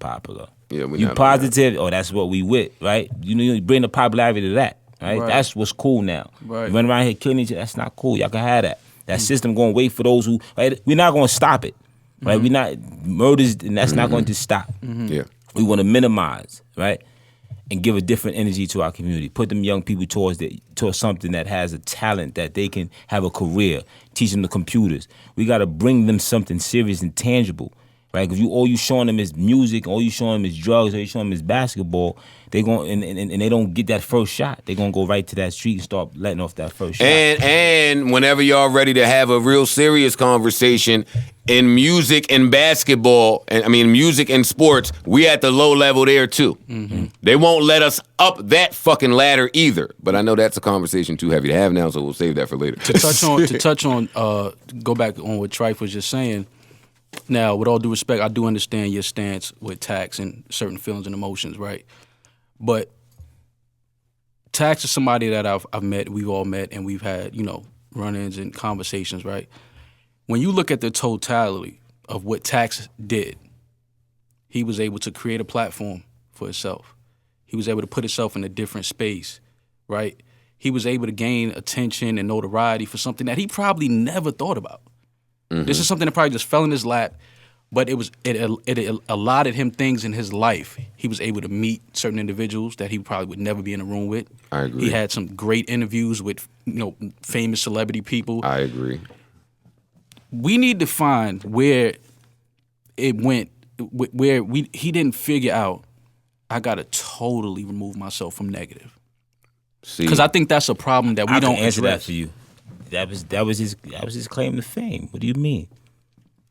popular. Yeah, you positive, that's what we with, right? You bring the popularity to that, right? That's what's cool now. Right. You run around here killing each other, that's not cool. Y'all can have that. That system going to wait for those who, right? We're not going to stop it, right? We're not, murders, and that's not going to stop. Yeah. We want to minimize, right? And give a different energy to our community. Put them young people towards something that has a talent that they can have a career. Teach them the computers. We got to bring them something serious and tangible, right? If all you showing them is music, all you showing them is drugs, all you showing them is basketball, they going and they don't get that first shot. They're gonna go right to that street and start letting off that first shot. And whenever y'all ready to have a real serious conversation in music and basketball, music and sports, we at the low level there too. They won't let us up that fucking ladder either. But I know that's a conversation too heavy to have now, so we'll save that for later. To touch on, go back on what Trife was just saying. Now, with all due respect, I do understand your stance with Tax and certain feelings and emotions, right? But Tax is somebody that I've met, we've all met, and we've had, run-ins and conversations, right? When you look at the totality of what Tax did, he was able to create a platform for himself. He was able to put himself in a different space, right? He was able to gain attention and notoriety for something that he probably never thought about. This is something that probably just fell in his lap, but it allotted him things in his life. He was able to meet certain individuals that he probably would never be in a room with. I agree. He had some great interviews with famous celebrity people. I agree. We need to find where it went, where he didn't figure out, I got to totally remove myself from negative. Because I think that's a problem that we don't answer address. that for you. That was his claim to fame. What do you mean?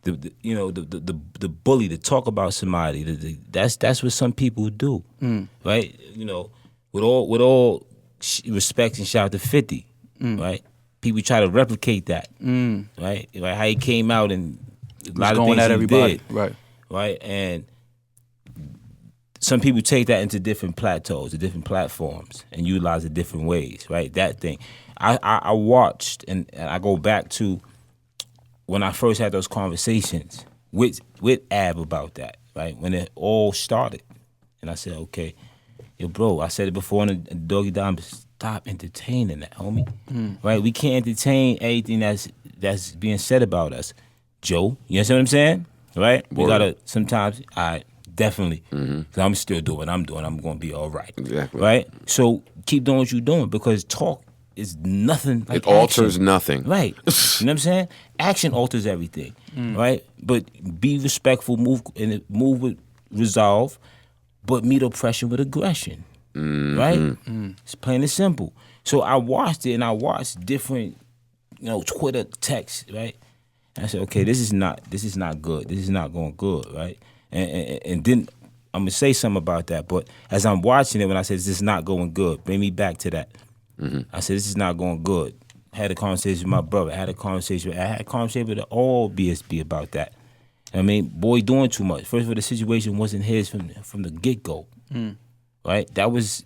The bully, to talk about somebody. That's what some people do, right? With all respect and shout out to 50, right? People try to replicate that, right? Like how he came out and a lot of going things at he everybody, did, right? And some people take that into different plateaus, to different platforms, and utilize it different ways, right? That thing. I watched, and I go back to when I first had those conversations with Ab about that, right? When it all started. And I said, okay, yo, bro, I said it before in the Doggy Dime, stop entertaining that, homie. Right? We can't entertain anything that's being said about us. Joe, you understand what I'm saying? Right? We gotta sometimes, definitely. Because I'm still doing what I'm doing. I'm gonna be all right. Exactly. Right? So keep doing what you're doing, because talk is nothing like it alters action. nothing. Right. You know what I'm saying? Action alters everything. Right? But be respectful, move with resolve, but meet oppression with aggression. Right? It's plain and simple. So I watched it, and I watched different, Twitter texts, right? And I said, okay, this is not good. This is not going good, right? And then I'm gonna say something about that. But as I'm watching it, when I said this is not going good, bring me back to that. I said, this is not going good. I had a conversation with my brother. I had a conversation with all BSB about that. I mean, boy doing too much. First of all, the situation wasn't his from the get-go. Right? That was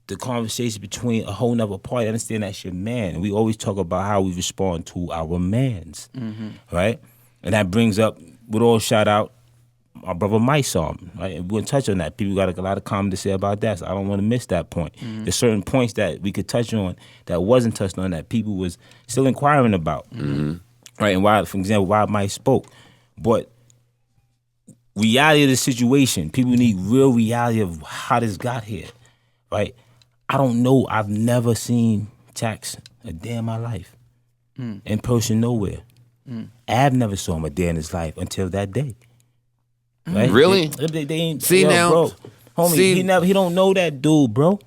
the conversation between a whole nother party. I understand that's your man. And we always talk about how we respond to our mans. Right? And that brings up, with all shout out, our brother Mike saw him, right? And we're going to touch on that. People got a lot of comment to say about that, so I don't want to miss that point. There's certain points that we could touch on that wasn't touched on that people was still inquiring about, right? And why, for example, why Mike spoke. But reality of the situation, people need real reality of how this got here, right? I don't know. I've never seen Tax a day in my life, in person, nowhere. I've never saw him a day in his life until that day. Right? Really? They ain't, See now, bro, homie, he don't know that dude, bro.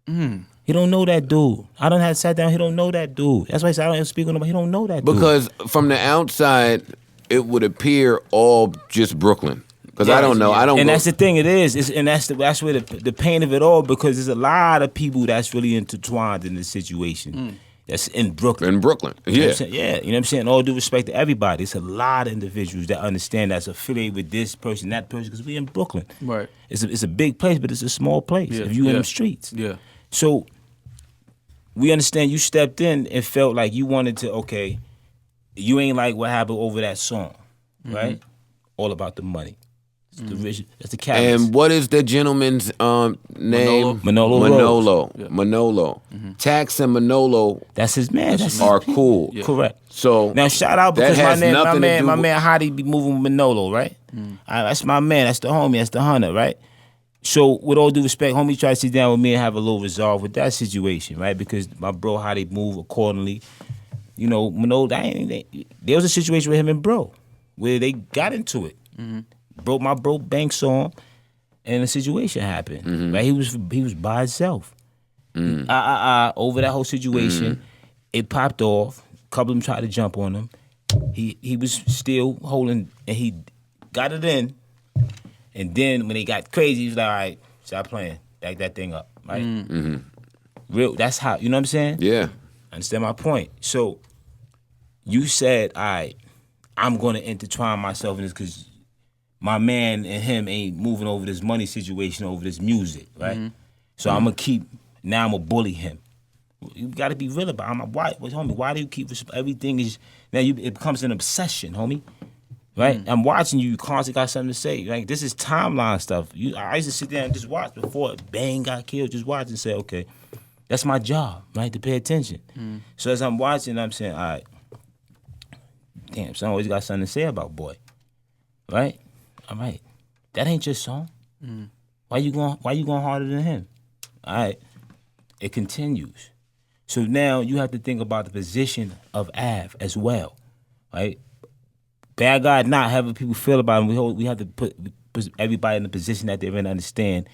He don't know that dude. I don't have sat down. He don't know that dude. That's why I said I don't even speak on him. He don't know that dude. Because from the outside, it would appear all just Brooklyn. Because I don't know. I don't. And that's the thing. It is. And that's where the pain of it all. Because there's a lot of people that's really intertwined in this situation. That's in Brooklyn. In Brooklyn, You know yeah. what I'm saying? Yeah, you know what I'm saying? All due respect to everybody. It's a lot of individuals that understand that's affiliated with this person, that person, because we in Brooklyn. Right. It's a big place, but it's a small place if you in them streets. Yeah. So we understand you stepped in and felt like you wanted to, okay, you ain't like what happened over that song, right? All about the money. That's the catalyst. And what is the gentleman's name? Manolo. Manolo. Tax and Manolo. That's his man. Are cool. Yeah. Correct. So now shout out that because has my nothing to man do with- Hottie be moving with Manolo, right? That's my man. That's the homie. That's the hunter, right? So with all due respect, homie tried to sit down with me and have a little resolve with that situation, right? Because my bro Hottie moved accordingly. Manolo, there was a situation with him and bro where they got into it. My bro Banks saw him, and a situation happened. Right? He was by himself. Over that whole situation, it popped off. A couple of them tried to jump on him. He was still holding, and he got it in. And then when they got crazy, he was like, "All right, stop playing, back that thing up." Right? Real. That's how. You know what I'm saying? Yeah. Understand my point? So you said, "All right, I'm going to intertwine myself in this because my man and him ain't moving over this money situation, over this music, right? So I'm going to I'm going to bully him. You got to be real about it. Homie, why do you keep, everything is, it becomes an obsession, homie. right? I'm watching you. You constantly got something to say. Like, this is timeline stuff. I used to sit there and just watch before Bang got killed. Just watch and say, okay, that's my job, right? To pay attention. So as I'm watching, I'm saying, all right, damn, son always got something to say about boy, right? All right, that ain't your song. Why you going harder than him? All right, it continues. So now you have to think about the position of Av as well, right? Bad guy not having people feel about him. We have to put everybody in the position that they're in to understand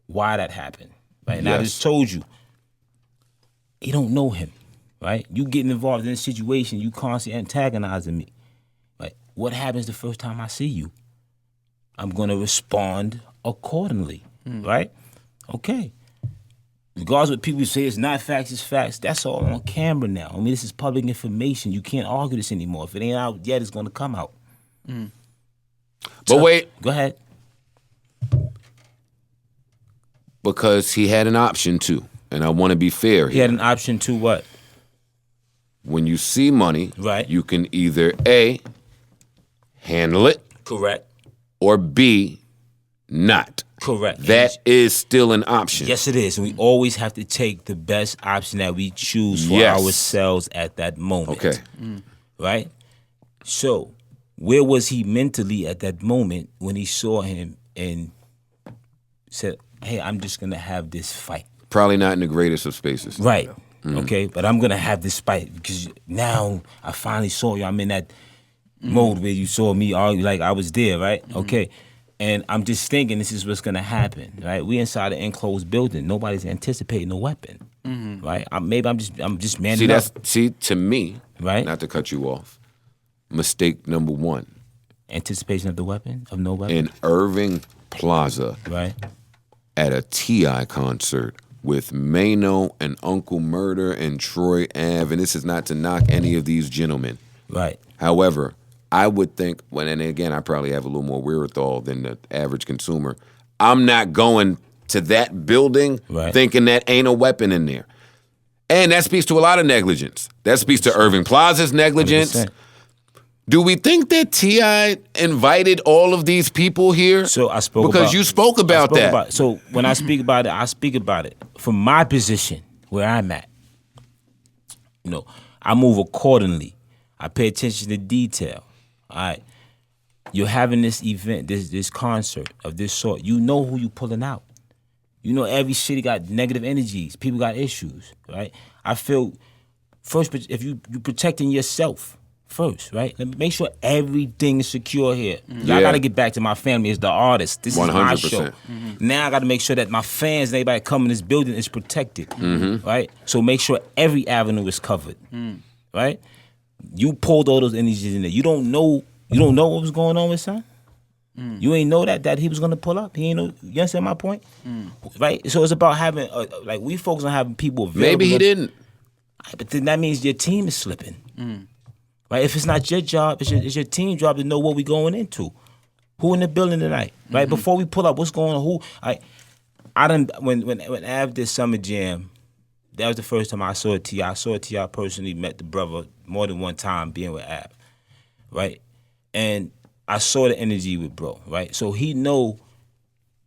why that happened, right? And I just told you, he don't know him, right? You getting involved in this situation, you constantly antagonizing me, right? What happens the first time I see you? I'm gonna respond accordingly, right? Okay. Regardless of what people say, it's not facts, it's facts. That's all on camera now. I mean, this is public information. You can't argue this anymore. If it ain't out yet, it's going to come out. But wait. Go ahead. Because he had an option to, and I want to be fair here. He had an option to what? When you see money, right, you can either A, handle it. Correct. Or B, not. Correct. That is still an option. Yes, it is. And we always have to take the best option that we choose for ourselves at that moment. Okay. Right? So, where was he mentally at that moment when he saw him and said, hey, I'm just going to have this fight? Probably not in the greatest of spaces. Right. Okay, but I'm going to have this fight because now I finally saw you. I'm in that mode where you saw me argue like I was there, right? Okay. And I'm just thinking this is what's gonna happen, right? We inside an enclosed building. Nobody's anticipating a weapon, right? I'm just manning up. To me, right? Not to cut you off. Mistake number one. Anticipation of the weapon, of no weapon. In Irving Plaza, right? At a T.I. concert with Mano and Uncle Murder and Troy Ave, and this is not to knock any of these gentlemen, right? However, I would think, and again, I probably have a little more wherewithal than the average consumer. I'm not going to that building thinking that ain't a weapon in there. And that speaks to a lot of negligence. That speaks to Irving Plaza's negligence. 100%. Do we think that T.I. invited all of these people here? So I spoke because you spoke about that. So when I speak about it, I speak about it from my position where I'm at. You know, I move accordingly. I pay attention to detail. All right, you're having this event, this concert of this sort. You know who you pulling out. You know every city got negative energies. People got issues, right? I feel first, if you protecting yourself first, right? Let me make sure everything is secure here. I got to get back to my family as the artist. This 100%. Is my show. Now I got to make sure that my fans and everybody coming in this building is protected, right? So make sure every avenue is covered, right? You pulled all those energies in there. You don't know what was going on with son? You ain't know that he was gonna pull up. He ain't know. You understand my point? Right? So it's about having like we focus on having people available. Maybe he didn't. But then that means your team is slipping. Right? If it's not your job, it's your team job to know what we going into. Who in the building tonight? Right? Before we pull up, what's going on? Who? I done when Av did Summer Jam. That was the first time I saw T.I. I saw T.I. personally, met the brother more than one time being with Av, right? And I saw the energy with bro, right? So he know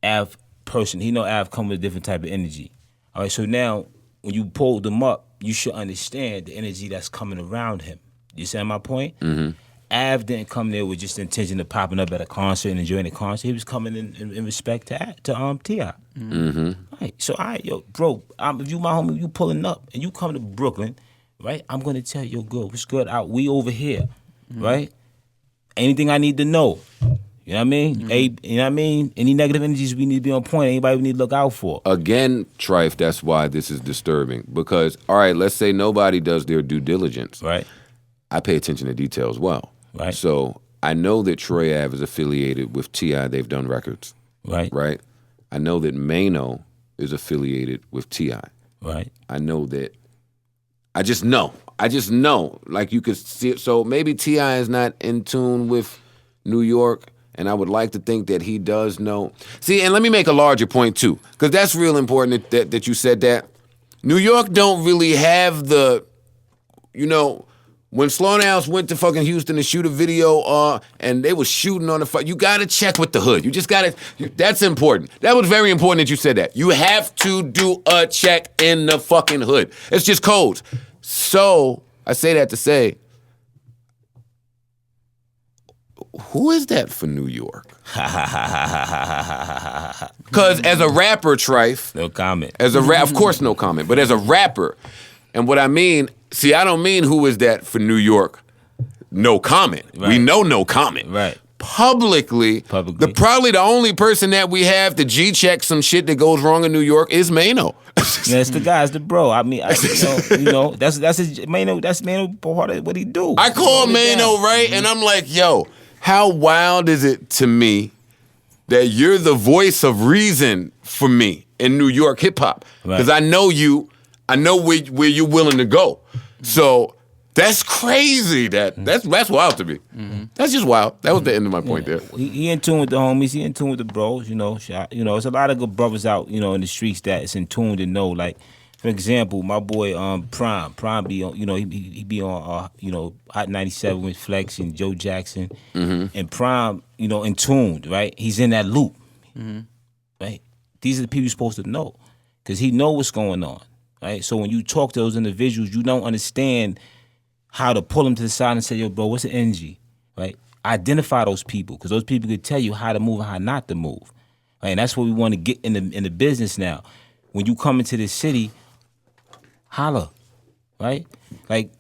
Av person. He know Av come with a different type of energy. All right, so now when you pull them up, you should understand the energy that's coming around him. You see my point? Av didn't come there with just the intention of popping up at a concert and enjoying the concert. He was coming in respect to T.I. Right. So, all right, yo, bro, if you my homie, you pulling up and you come to Brooklyn, right? I'm going to tell you, yo, good, what's good? We over here, right? Anything I need to know. You know what I mean? You know what I mean? Any negative energies we need to be on point. Anybody we need to look out for. Again, Trife, that's why this is disturbing. Because, all right, let's say nobody does their due diligence. Right. I pay attention to detail as well. Right. So I know that Troy Ave is affiliated with T.I. They've done records. Right. Right. I know that Mano is affiliated with T.I. Right. I know that. I just know. Like you could see it. So maybe T.I. is not in tune with New York, and I would like to think that he does know. See, and let me make a larger point too, because that's real important that you said that. New York don't really have the, When Slaughterhouse went to fucking Houston to shoot a video, and they was shooting on the you gotta check with the hood. You just gotta. That's important. That was very important that you said that. You have to do a check in the fucking hood. It's just codes. So I say that to say, who is that for New York? Because as a rapper, Trife. No comment. Of course, no comment. But as a rapper, and what I mean, see, I don't mean who is that for New York. No comment. Right. We know no comment. Right. Probably the only person that we have to G-check some shit that goes wrong in New York is Mano. That's the guy, it's the bro. I mean, that's his Mano. That's Mano part of what he do. I call Mano, right, and I'm like, yo, how wild is it to me that you're the voice of reason for me in New York hip hop? Because I know you, I know where you're willing to go. So that's crazy. That's wild to me. Mm-hmm. That's just wild. That was the end of my point there. He in tune with the homies. He in tune with the bros. You know, it's a lot of good brothers out. You know, in the streets that is in tune to know. Like, for example, my boy Prime be on. You know, he be on. Hot 97 with Flex and Joe Jackson, and Prime. You know, in tune. Right, he's in that loop. Mm-hmm. Right, these are the people you're supposed to know, because he know what's going on. Right, so when you talk to those individuals, you don't understand how to pull them to the side and say, yo, bro, what's the energy, right? Identify those people, because those people could tell you how to move and how not to move, right? And that's what we want to get in the business now. When you come into this city, holla, right? Like,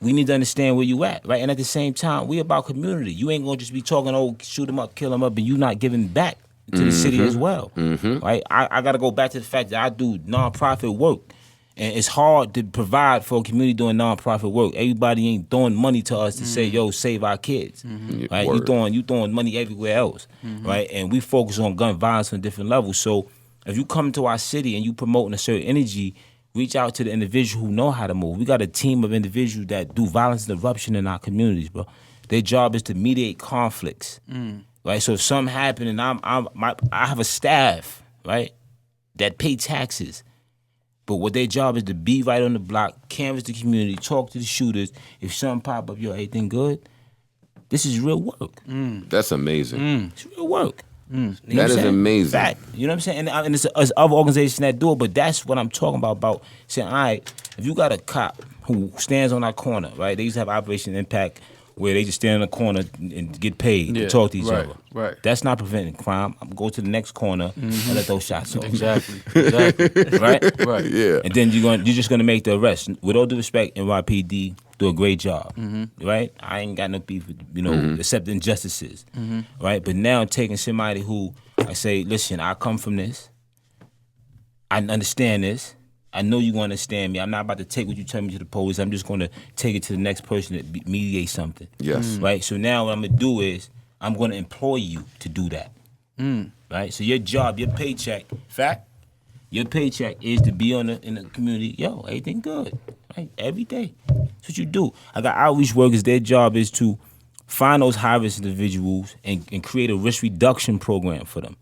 we need to understand where you at, right? And at the same time, we about community. You ain't gonna just be talking, oh, shoot them up, kill them up, and you not giving back to the city as well, right? I gotta go back to the fact that I do nonprofit work. And it's hard to provide for a community doing nonprofit work. Everybody ain't throwing money to us to say, yo, save our kids. Right? You throwing money everywhere else. Right? And we focus on gun violence on different levels. So if you come to our city and you promoting a certain energy, reach out to the individual who know how to move. We got a team of individuals that do violence interruption in our communities, bro. Their job is to mediate conflicts. Right? So if something happened and I have a staff, right, that pay taxes. But what their job is to be right on the block, canvass the community, talk to the shooters. If something pop up, yo, everything good? This is real work. That's amazing. It's real work. That is amazing. Fact. You know what I'm saying? And it's other organizations that do it, but that's what I'm talking about saying, all right, if you got a cop who stands on our corner, right? They used to have Operation Impact where they just stand in the corner and get paid to talk to each other. Right. That's not preventing crime. I'm go to the next corner and let those shots off. Exactly. Right? Right. Yeah. And then you're just gonna make the arrest. With all due respect, NYPD do a great job. Right? I ain't got no beef with, except injustices. Right? But now taking somebody who I say, listen, I come from this. I understand this. I know you're going to understand me. I'm not about to take what you tell me to the police. I'm just going to take it to the next person to mediate something. Yes. Right? So now what I'm going to do is I'm going to employ you to do that. Right? So your job, your paycheck, your paycheck is to be in the community. Yo, everything good. Right? Every day. That's what you do. I got outreach workers. Their job is to find those high-risk individuals and create a risk reduction program for them.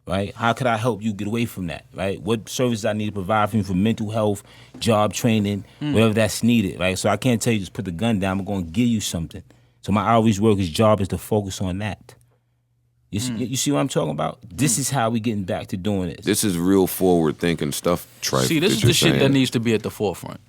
Right? How could I help you get away from that? Right? What services I need to provide for you for mental health, job training, whatever that's needed. Right? So I can't tell you just put the gun down. I'm going to give you something. So my outreach workers' job is to focus on that. You see what I'm talking about? This is how we getting back to doing this. This is real forward thinking stuff, Trife. See, this is the shit that needs to be at the forefront.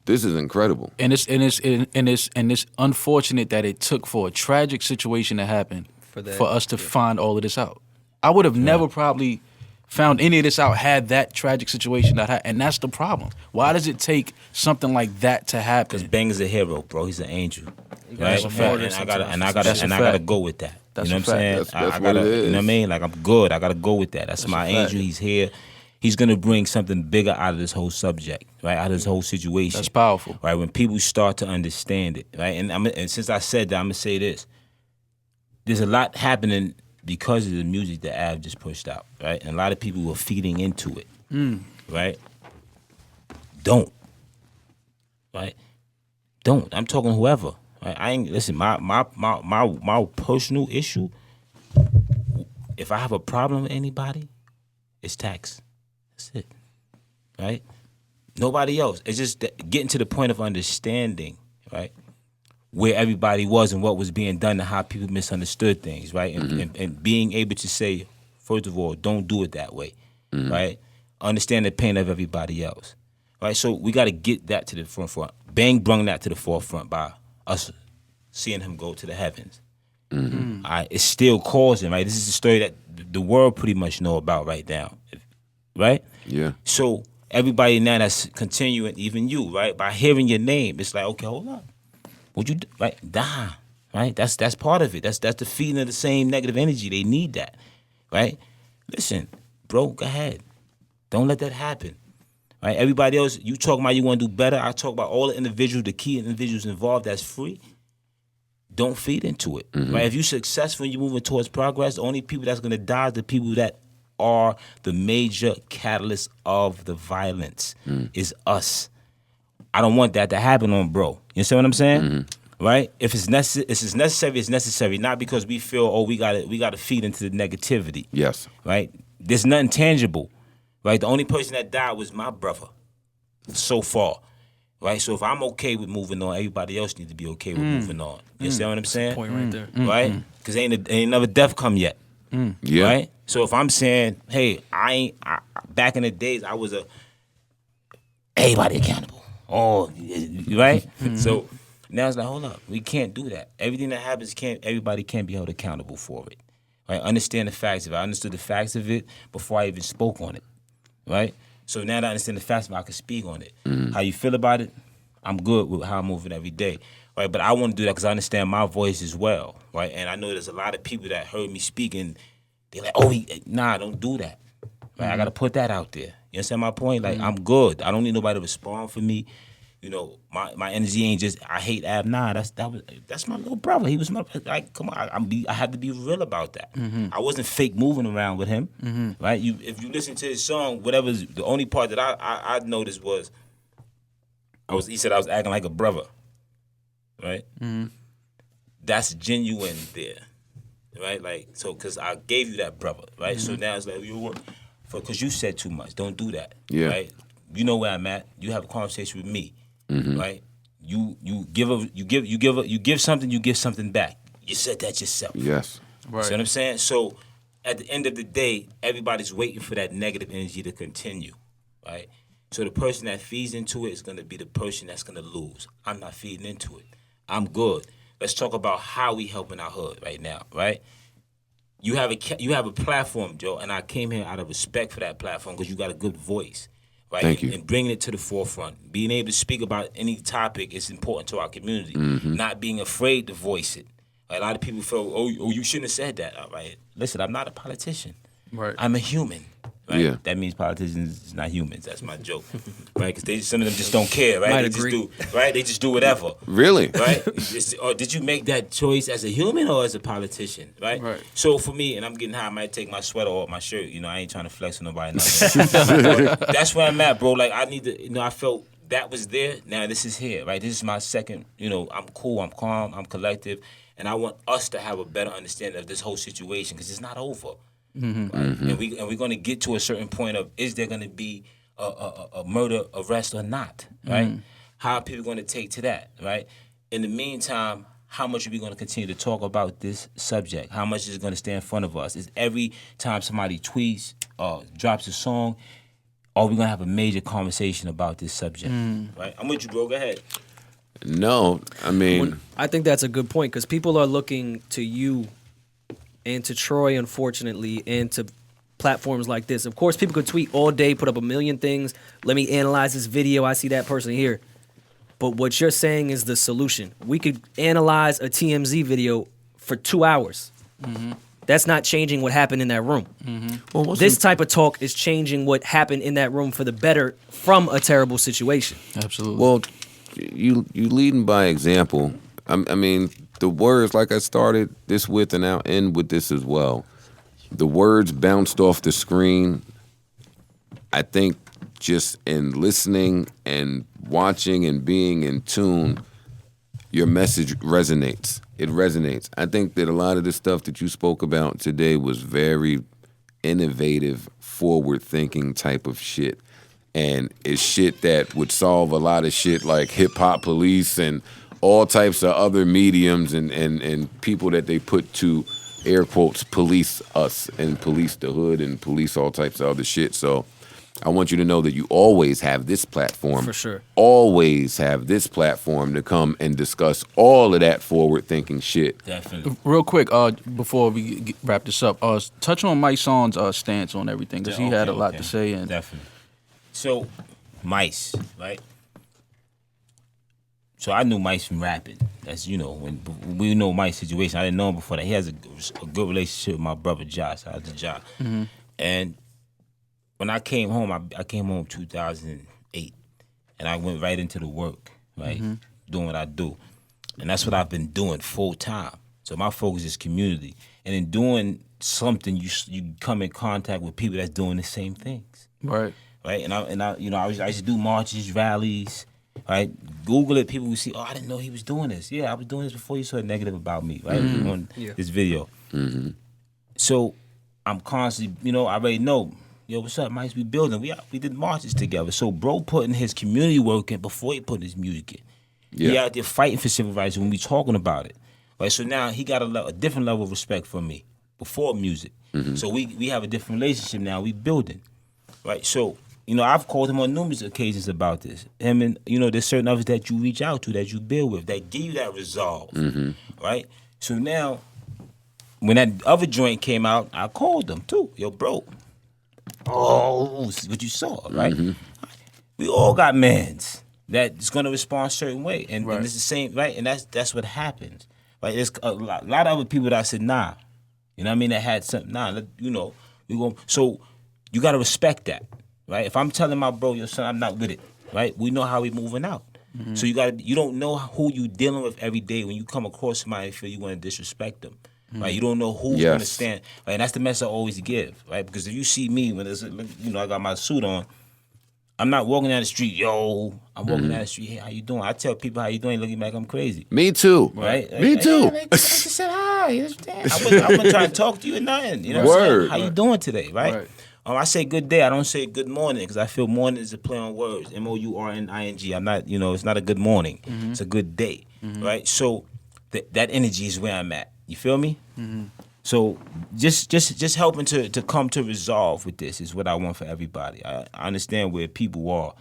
This is incredible. And it's unfortunate that it took for a tragic situation to happen for us to find all of this out. I would have never probably found any of this out had that tragic situation not happened. And that's the problem. Why does it take something like that to happen? Because Bang is a hero, bro. He's an angel. Right? And I gotta go with that. That's you know what I'm saying? That's what it is. You know what I mean? Like, I'm good. I gotta go with that. That's my angel. He's here. He's gonna bring something bigger out of this whole subject, right? Out of this whole situation. That's powerful. Right? When people start to understand it, right? And since I said that, I'm gonna say this. There's a lot happening because of the music that Av just pushed out, right? And a lot of people were feeding into it, right? Don't, right? Don't. I'm talking whoever. Right? I ain't listen. My personal issue. If I have a problem with anybody, it's tax. That's it, right? Nobody else. It's just getting to the point of understanding, right? where everybody was and what was being done and how people misunderstood things, right? And being able to say, first of all, don't do it that way, right? Understand the pain of everybody else, right? So we got to get that to the forefront. Bang brung that to the forefront by us seeing him go to the heavens. All right, it's still causing, right? This is a story that the world pretty much know about right now, right? Yeah. So everybody now that's continuing, even you, right? By hearing your name, it's like, okay, hold on. Would you, right? Die, right? That's part of it. That's the feeding of the same negative energy. They need that, right? Listen, bro, go ahead. Don't let that happen, right? Everybody else, you talk about you want to do better. I talk about all the individuals, the key individuals involved that's free. Don't feed into it, right? If you're successful and you're moving towards progress, the only people that's going to die is the people that are the major catalyst of the violence is us. I don't want that to happen on bro. You understand what I'm saying? Right? If it's necessary, it's necessary. Not because we feel, oh, we gotta feed into the negativity. Yes. Right? There's nothing tangible. Right? The only person that died was my brother. So far. Right? So if I'm okay with moving on, everybody else needs to be okay with moving on. You understand what I'm saying? Point right there. Right? Because ain't another death come yet. Yeah. Right? So if I'm saying, hey, back in the days, I was everybody accountable. Oh, right? So now it's like, hold up, we can't do that. Everything that happens, everybody can't be held accountable for it. Right? Understand the facts of it. I understood the facts of it before I even spoke on it. Right? So now that I understand the facts of it, I can speak on it. How you feel about it, I'm good with how I'm moving every day. Right? But I want to do that because I understand my voice as well. Right? And I know there's a lot of people that heard me speak and they're like, oh, nah, don't do that. Right? I got to put that out there. You understand my point? Like, I'm good. I don't need nobody to respond for me. You know, my energy ain't just, I hate Ab. Nah, that's my little brother. He was my, like, come on. I had to be real about that. I wasn't fake moving around with him. Right? If you listen to his song, whatever's, the only part that I noticed was, he said I was acting like a brother. Right? That's genuine there. Right? Like, so, because I gave you that brother. Right? So now it's like, because you said too much. Don't do that. Yeah. Right? You know where I'm at. You have a conversation with me. Right? You give something, you give something back. You said that yourself. Yes. Right. See what I'm saying? So at the end of the day, everybody's waiting for that negative energy to continue. Right? So the person that feeds into it is going to be the person that's going to lose. I'm not feeding into it. I'm good. Let's talk about how we helping our hood right now. Right? You have a platform, Joe, and I came here out of respect for that platform because you got a good voice, right? Thank you. And bringing it to the forefront. Being able to speak about any topic is important to our community. Not being afraid to voice it. A lot of people feel, oh, you shouldn't have said that. All right. Listen, I'm not a politician. Right. I'm a human. Right? Yeah. That means politicians is not humans. That's my joke. Right? Because some of them just don't care, right? Might They agree. just do, right? They just do whatever. Really? Right? Or did you make that choice as a human or as a politician? Right? Right. So for me, and I'm getting high, I might take my sweater off my shirt. You know, I ain't trying to flex on nobody. But that's where I'm at, bro. Like, I need to, I felt that was there. Now this is here, right? This is my second, I'm cool, I'm calm, I'm collective. And I want us to have a better understanding of this whole situation because it's not over. Right? And we're going to get to a certain point of, is there going to be a murder arrest or not, right? How are people going to take to that, right? In the meantime, how much are we going to continue to talk about this subject? How much is it going to stay in front of us? Is every time somebody tweets or drops a song, are we going to have a major conversation about this subject, right? I'm with you, bro. Go ahead. No, I mean, I think that's a good point because people are looking to you and to Troy, unfortunately, and to platforms like this. Of course, people could tweet all day, put up a million things. Let me analyze this video. I see that person here. But what you're saying is the solution. We could analyze a TMZ video for 2 hours. That's not changing what happened in that room. well, This type of talk is changing what happened in that room for the better from a terrible situation. Absolutely. Well, you leading by example. I mean, the words, like I started this with, and I'll end with this as well. The words bounced off the screen. I think just in listening and watching and being in tune, your message resonates. It resonates. I think that a lot of the stuff that you spoke about today was very innovative, forward-thinking type of shit. And it's shit that would solve a lot of shit like hip-hop police and all types of other mediums and people that they put to, air quotes, police us and police the hood and police all types of other shit. So I want you to know that you always have this platform. For sure. Always have this platform to come and discuss all of that forward-thinking shit. Definitely. Real quick, before we wrap this up, touch on Mike Son's stance on everything, because he had a lot to say. And Definitely. So, Mice, right? So I knew Mice from rapping. That's, when we know Mice's situation. I didn't know him before that. He has a good relationship with my brother Josh. Shout out to Josh. Mm-hmm. And when I came home, I came home 2008, and I went right into the work, right, doing what I do, and that's what I've been doing full time. So my focus is community, and in doing something, you come in contact with people that's doing the same things, right. And I used to do marches, rallies, right. Google it, people would see, oh, I didn't know he was doing this. Yeah, I was doing this before you saw negative about me, right, on this video. Mm-hmm. So I'm constantly, I already know. Yo, what's up, Mike? We building. We did marches together. So, bro, putting his community work in before he put his music in. Yeah. He out there fighting for civil rights when we talking about it. Right. So now he got a different level of respect for me before music. Mm-hmm. So we have a different relationship now. We building. Right. So I've called him on numerous occasions about this. Him and there's certain others that you reach out to, that you build with, that give you that resolve. Mm-hmm. Right. So now, when that other joint came out, I called him too. Yo, bro. Oh, what you saw, right? Mm-hmm. We all got mans that's gonna respond a certain way, and it's the same, right? And that's what happens, right? There's a lot of other people that said, nah, that had something, we going. So you gotta respect that, right? If I'm telling my bro, yo, son, I'm not with it, right? We know how we moving out. Mm-hmm. So you don't know who you dealing with every day when you come across somebody and feel you want to disrespect them. Right, you don't know who's gonna stand. Right, and that's the message I always give. Right, because if you see me when there's, I got my suit on, I'm not walking down the street. Yo, I'm walking down the street. Hey, how you doing? I tell people how you doing, looking back, I'm crazy. Me too. Right, me too. I just said hi. I'm gonna try to talk to you or nothing. Word. How you doing today? Right. I say good day. I don't say good morning because I feel morning is a play on words. MOURNING. I'm not. It's not a good morning. Mm-hmm. It's a good day. Mm-hmm. Right. So that energy is where I'm at. You feel me? Mm-hmm. So just helping to come to resolve with this is what I want for everybody. I understand where people are,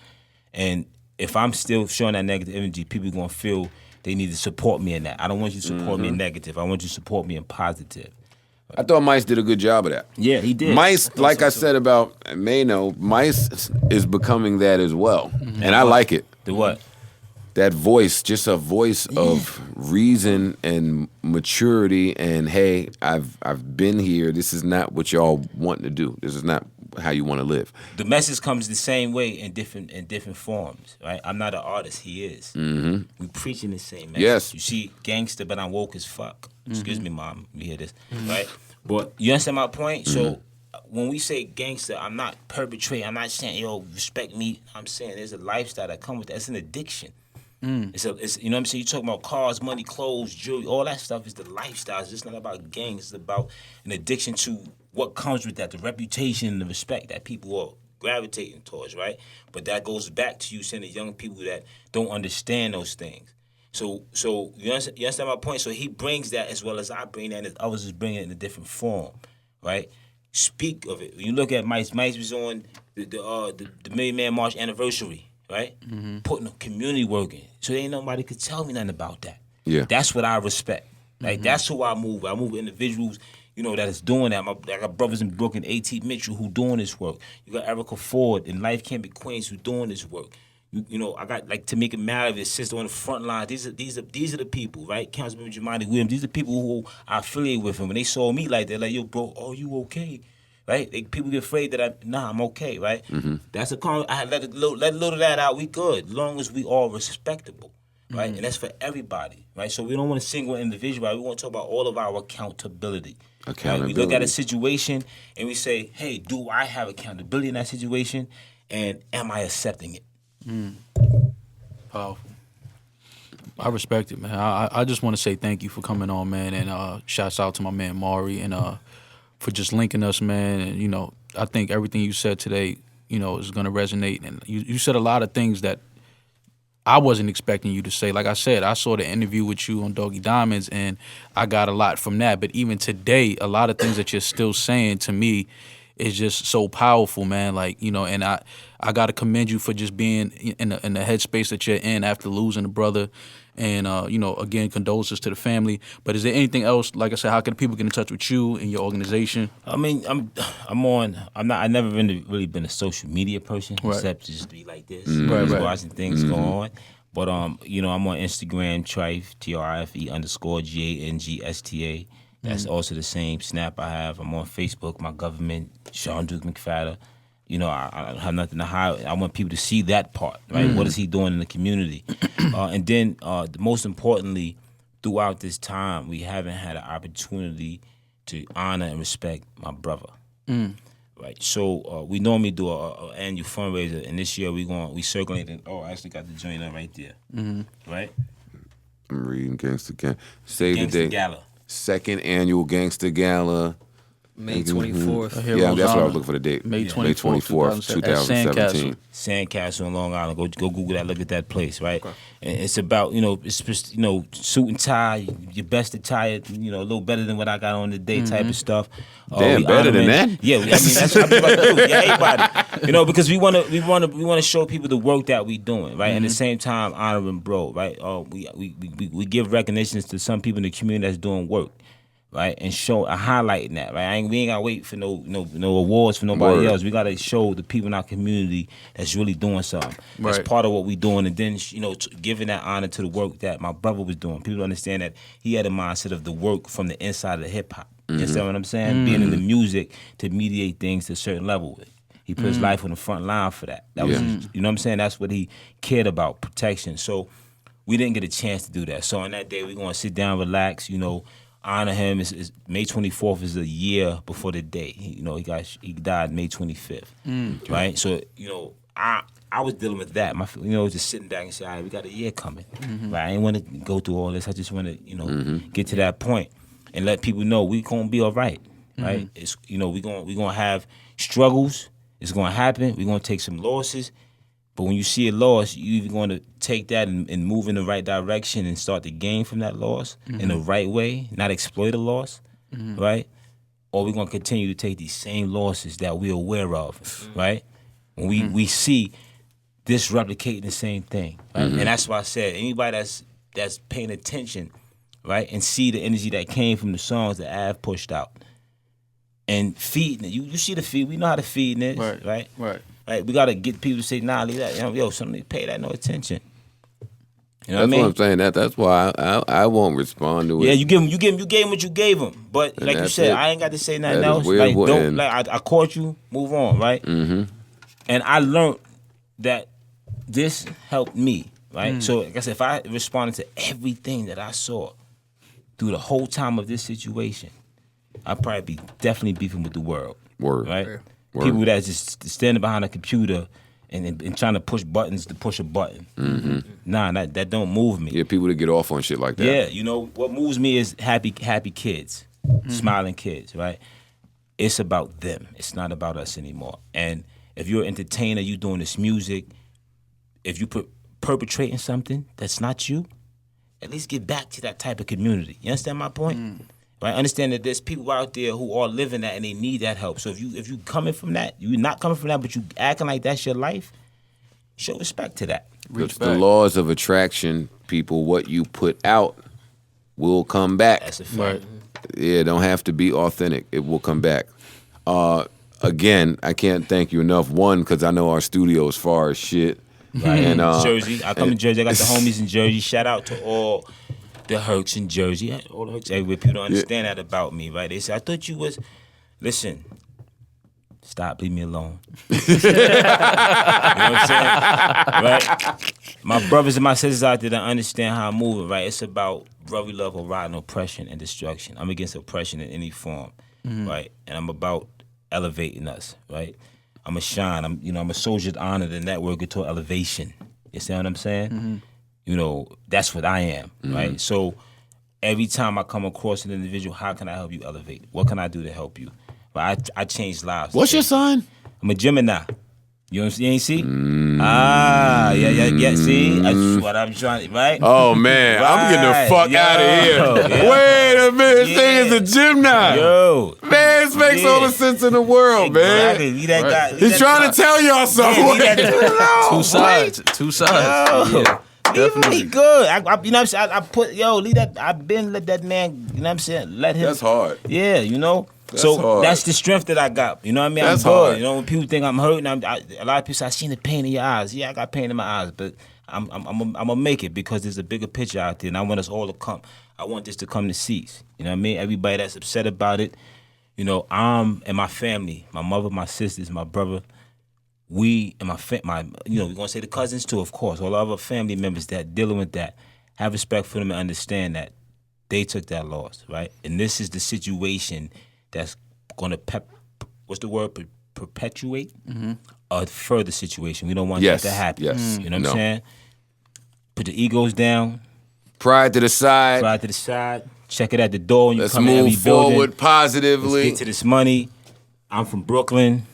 and if I'm still showing that negative energy, people are gonna feel they need to support me in that. I don't want you to support me in negative. I want you to support me in positive. I thought Mice did a good job of that. Yeah, he did. Mice, like I said about Mano, Mice is becoming that as well, and I like it. The what? That voice, just a voice of reason and maturity, and hey, I've been here. This is not what y'all want to do. This is not how you want to live. The message comes the same way in different forms, right? I'm not an artist. He is. Mm-hmm. We preaching the same message. Yes. You see, gangster, but I'm woke as fuck. Excuse me, mom. You hear this, right? But you understand my point? So when we say gangster, I'm not perpetrating. I'm not saying, yo, respect me. I'm saying there's a lifestyle that comes with that. It's an addiction. It's you know what I'm saying? You talking about cars, money, clothes, jewelry, all that stuff is the lifestyle. It's just not about gangs. It's about an addiction to what comes with that, the reputation and the respect that people are gravitating towards, right? But that goes back to you saying the young people that don't understand those things. So you understand my point? So he brings that as well as I bring that, and others is bringing it in a different form, right? Speak of it. When you look at Mice was on the Million Man March anniversary, right? Mm-hmm. Putting the community work in. So ain't nobody could tell me nothing about that. Yeah. That's what I respect. Like, that's who I move. I move with individuals, that is doing that. I got brothers in Brooklyn, A.T. Mitchell, who doing this work. You got Erica Ford and Life Can't Be Queens who doing this work. I got like Tamika Mallory, sister on the front line. These are the people, right? Councilman Jamani Williams. These are people who I affiliate with him. When they saw me like that, like, yo, bro, are you okay? Right? People get afraid that I'm okay, right? Mm-hmm. That's a I had let a little of that out. We good, as long as we all respectable, right? And that's for everybody, right? So we don't want to single individual. Right? We want to talk about all of our accountability. Right? We look at a situation and we say, hey, do I have accountability in that situation, and am I accepting it? Powerful. I respect it, man. I just want to say thank you for coming on, man, and shouts out to my man Maury, and for just linking us, man. And I think everything you said today, is gonna resonate. And you said a lot of things that I wasn't expecting you to say. Like I said, I saw the interview with you on Doggy Diamonds, and I got a lot from that. But even today, a lot of things that you're still saying to me is just so powerful, man. Like, you know, and I got to commend you for just being in the headspace that you're in after losing a brother. And, you know, again, condolences to the family. But is there anything else, like I said, how can people get in touch with you and your organization? I mean, I never really been a social media person, except just be like this, just watching things go on. But, you know, I'm on Instagram, Trife, TRIFE_GANGSTA. That's also the same snap I have. I'm on Facebook, my government, Sean Duke McFadder. You know, I have nothing to hide. I want people to see that part, right? What is he doing in the community? And then, most importantly, throughout this time, we haven't had an opportunity to honor and respect my brother. Right. So we normally do a annual fundraiser, and this year we circulated. Oh, I actually got the joint up right there. Right. I'm reading Gangsta Gala. Save the Gangsta date. Gala. Second annual Gangsta Gala. May 24th. Yeah, that's what I was looking for the date. May 24th, 2017. Sandcastle in Long Island. Go Google that. Look at that place, right? Okay. And it's about, you know, it's just, you know, suit and tie, your best attire, you know, a little better than what I got on today, type of stuff. Damn, better than that? Yeah, I mean that's what I'm about to do. Yeah, everybody, you know, because we want to show people the work that we doing, right? And at the same time, honoring bro, right? We give recognitions to some people in the community that's doing work. Right, and highlighting that, right? We ain't gotta wait for no awards for nobody else. We gotta show the people in our community that's really doing something. That's part of what we doing, and then, you know, giving that honor to the work that my brother was doing. People understand that he had a mindset of the work from the inside of the hip hop. You understand what I'm saying? Being in the music to mediate things to a certain level. He put his life on the front line for that. That was, you know what I'm saying? That's what he cared about, protection. So we didn't get a chance to do that. So on that day, we're gonna sit down, relax, you know. Honor him. Is May 24th is a year before the day. You know, he died May 25th, right? So, you know, I was dealing with that. You know, just sitting back and saying, all right, we got a year coming. Right? I didn't want to go through all this. I just want to, you know, get to that point and let people know we gonna be all right. Right? It's, you know, we gonna have struggles. It's gonna happen. We're gonna take some losses. But when you see a loss, you're either going to take that and move in the right direction and start to gain from that loss in the right way, not exploit a loss, right? Or we're going to continue to take these same losses that we're aware of, right? When we see this replicating the same thing, right? And that's why I said anybody that's paying attention, right, and see the energy that came from the songs that Av pushed out and feeding it. You see the feed. We know how to feed this, right? Right, we gotta get people to say, nah, leave that. Yo, somebody pay that no attention. You know That's what I mean? what I'm saying. That's why I won't respond to it. Yeah, you gave him what you gave him. But like you said, I ain't got to say nothing else. Like, don't, like I caught you, move on, right? And I learned that this helped me, right? So like I said, if I responded to everything that I saw through the whole time of this situation, I'd probably be definitely beefing with the world. Right? People that's just standing behind a computer and trying to push buttons to push a button. Nah, that don't move me. Yeah, people that get off on shit like that. Yeah, you know, what moves me is happy kids, smiling kids, right? It's about them. It's not about us anymore. And if you're an entertainer, you doing this music, if you perpetrating something that's not you, at least get back to that type of community. You understand my point? Right? Understand that there's people out there who are living that and they need that help. So if you coming from that, you're not coming from that, but you acting like that's your life, show respect to that. The laws of attraction, people, what you put out will come back. That's a fact. Yeah, don't have to be authentic. It will come back. Again, I can't thank you enough. One, because I know our studio is far as shit. Right. And Jersey. I come to Jersey. I got the homies in Jersey. Shout out to all the Hercs in Jersey. All the Hercs everywhere. People don't understand that about me, right? They say, I thought you was... Listen, stop, leave me alone. You know what I'm saying? Right? My brothers and my sisters out there that understand how I'm moving, right? It's about brotherly love or riding oppression and destruction. I'm against oppression in any form, right? And I'm about elevating us, right? I'm a shine. I'm a soldier's honor, the network to elevation. You see what I'm saying? You know, that's what I am, right? So every time I come across an individual, how can I help you elevate? What can I do to help you? But I change lives. What's your sign? I'm a Gemini. You ain't see? Yeah. See, that's what I'm trying. Right? Oh man, I'm getting the fuck out of here. Yeah. Wait a minute, this thing is a gym now. Yo, Man, this makes all the sense in the world, exactly. man. We that guy. He's trying to tell y'all something. Two sides. Yeah, definitely. He good. You know what I'm saying? I put leave that. I've been let that man. You know what I'm saying? Let him. That's hard. Yeah, you know. Hard. That's the strength that I got. You know what I mean? That's I'm good. hard. You know, when people think I'm hurting, a lot of people say, I seen the pain in your eyes. Yeah, I got pain in my eyes, but I'm gonna make it because there's a bigger picture out there, and I want us all to come. I want this to come to cease. You know what I mean? Everybody that's upset about it, you know, and my family, my mother, my sisters, my brother, we and you know, we're gonna say the cousins too, of course, all our family members that dealing with that. Have respect for them and understand that they took that loss, right? And this is the situation that's gonna perpetuate a further situation. We don't want that to happen. Yes. You know what I'm saying? Put the egos down. Pride to the side. Check it at the door when you Let's come in every move forward building. positively. Let's get to this money. I'm from Brooklyn.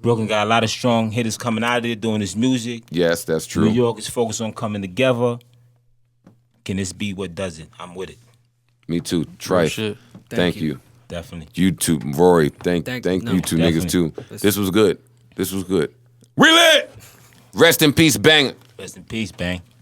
Brooklyn got a lot of strong hitters coming out of there doing this music. Yes, that's true. New York is focused on coming together. Can this be what does it? I'm with it. Me too. Trife. Shit. Thank you. Definitely. You too, Rory. Thank you two niggas too. This was good. We lit. Rest in peace, Banger. Rest in peace, Bang.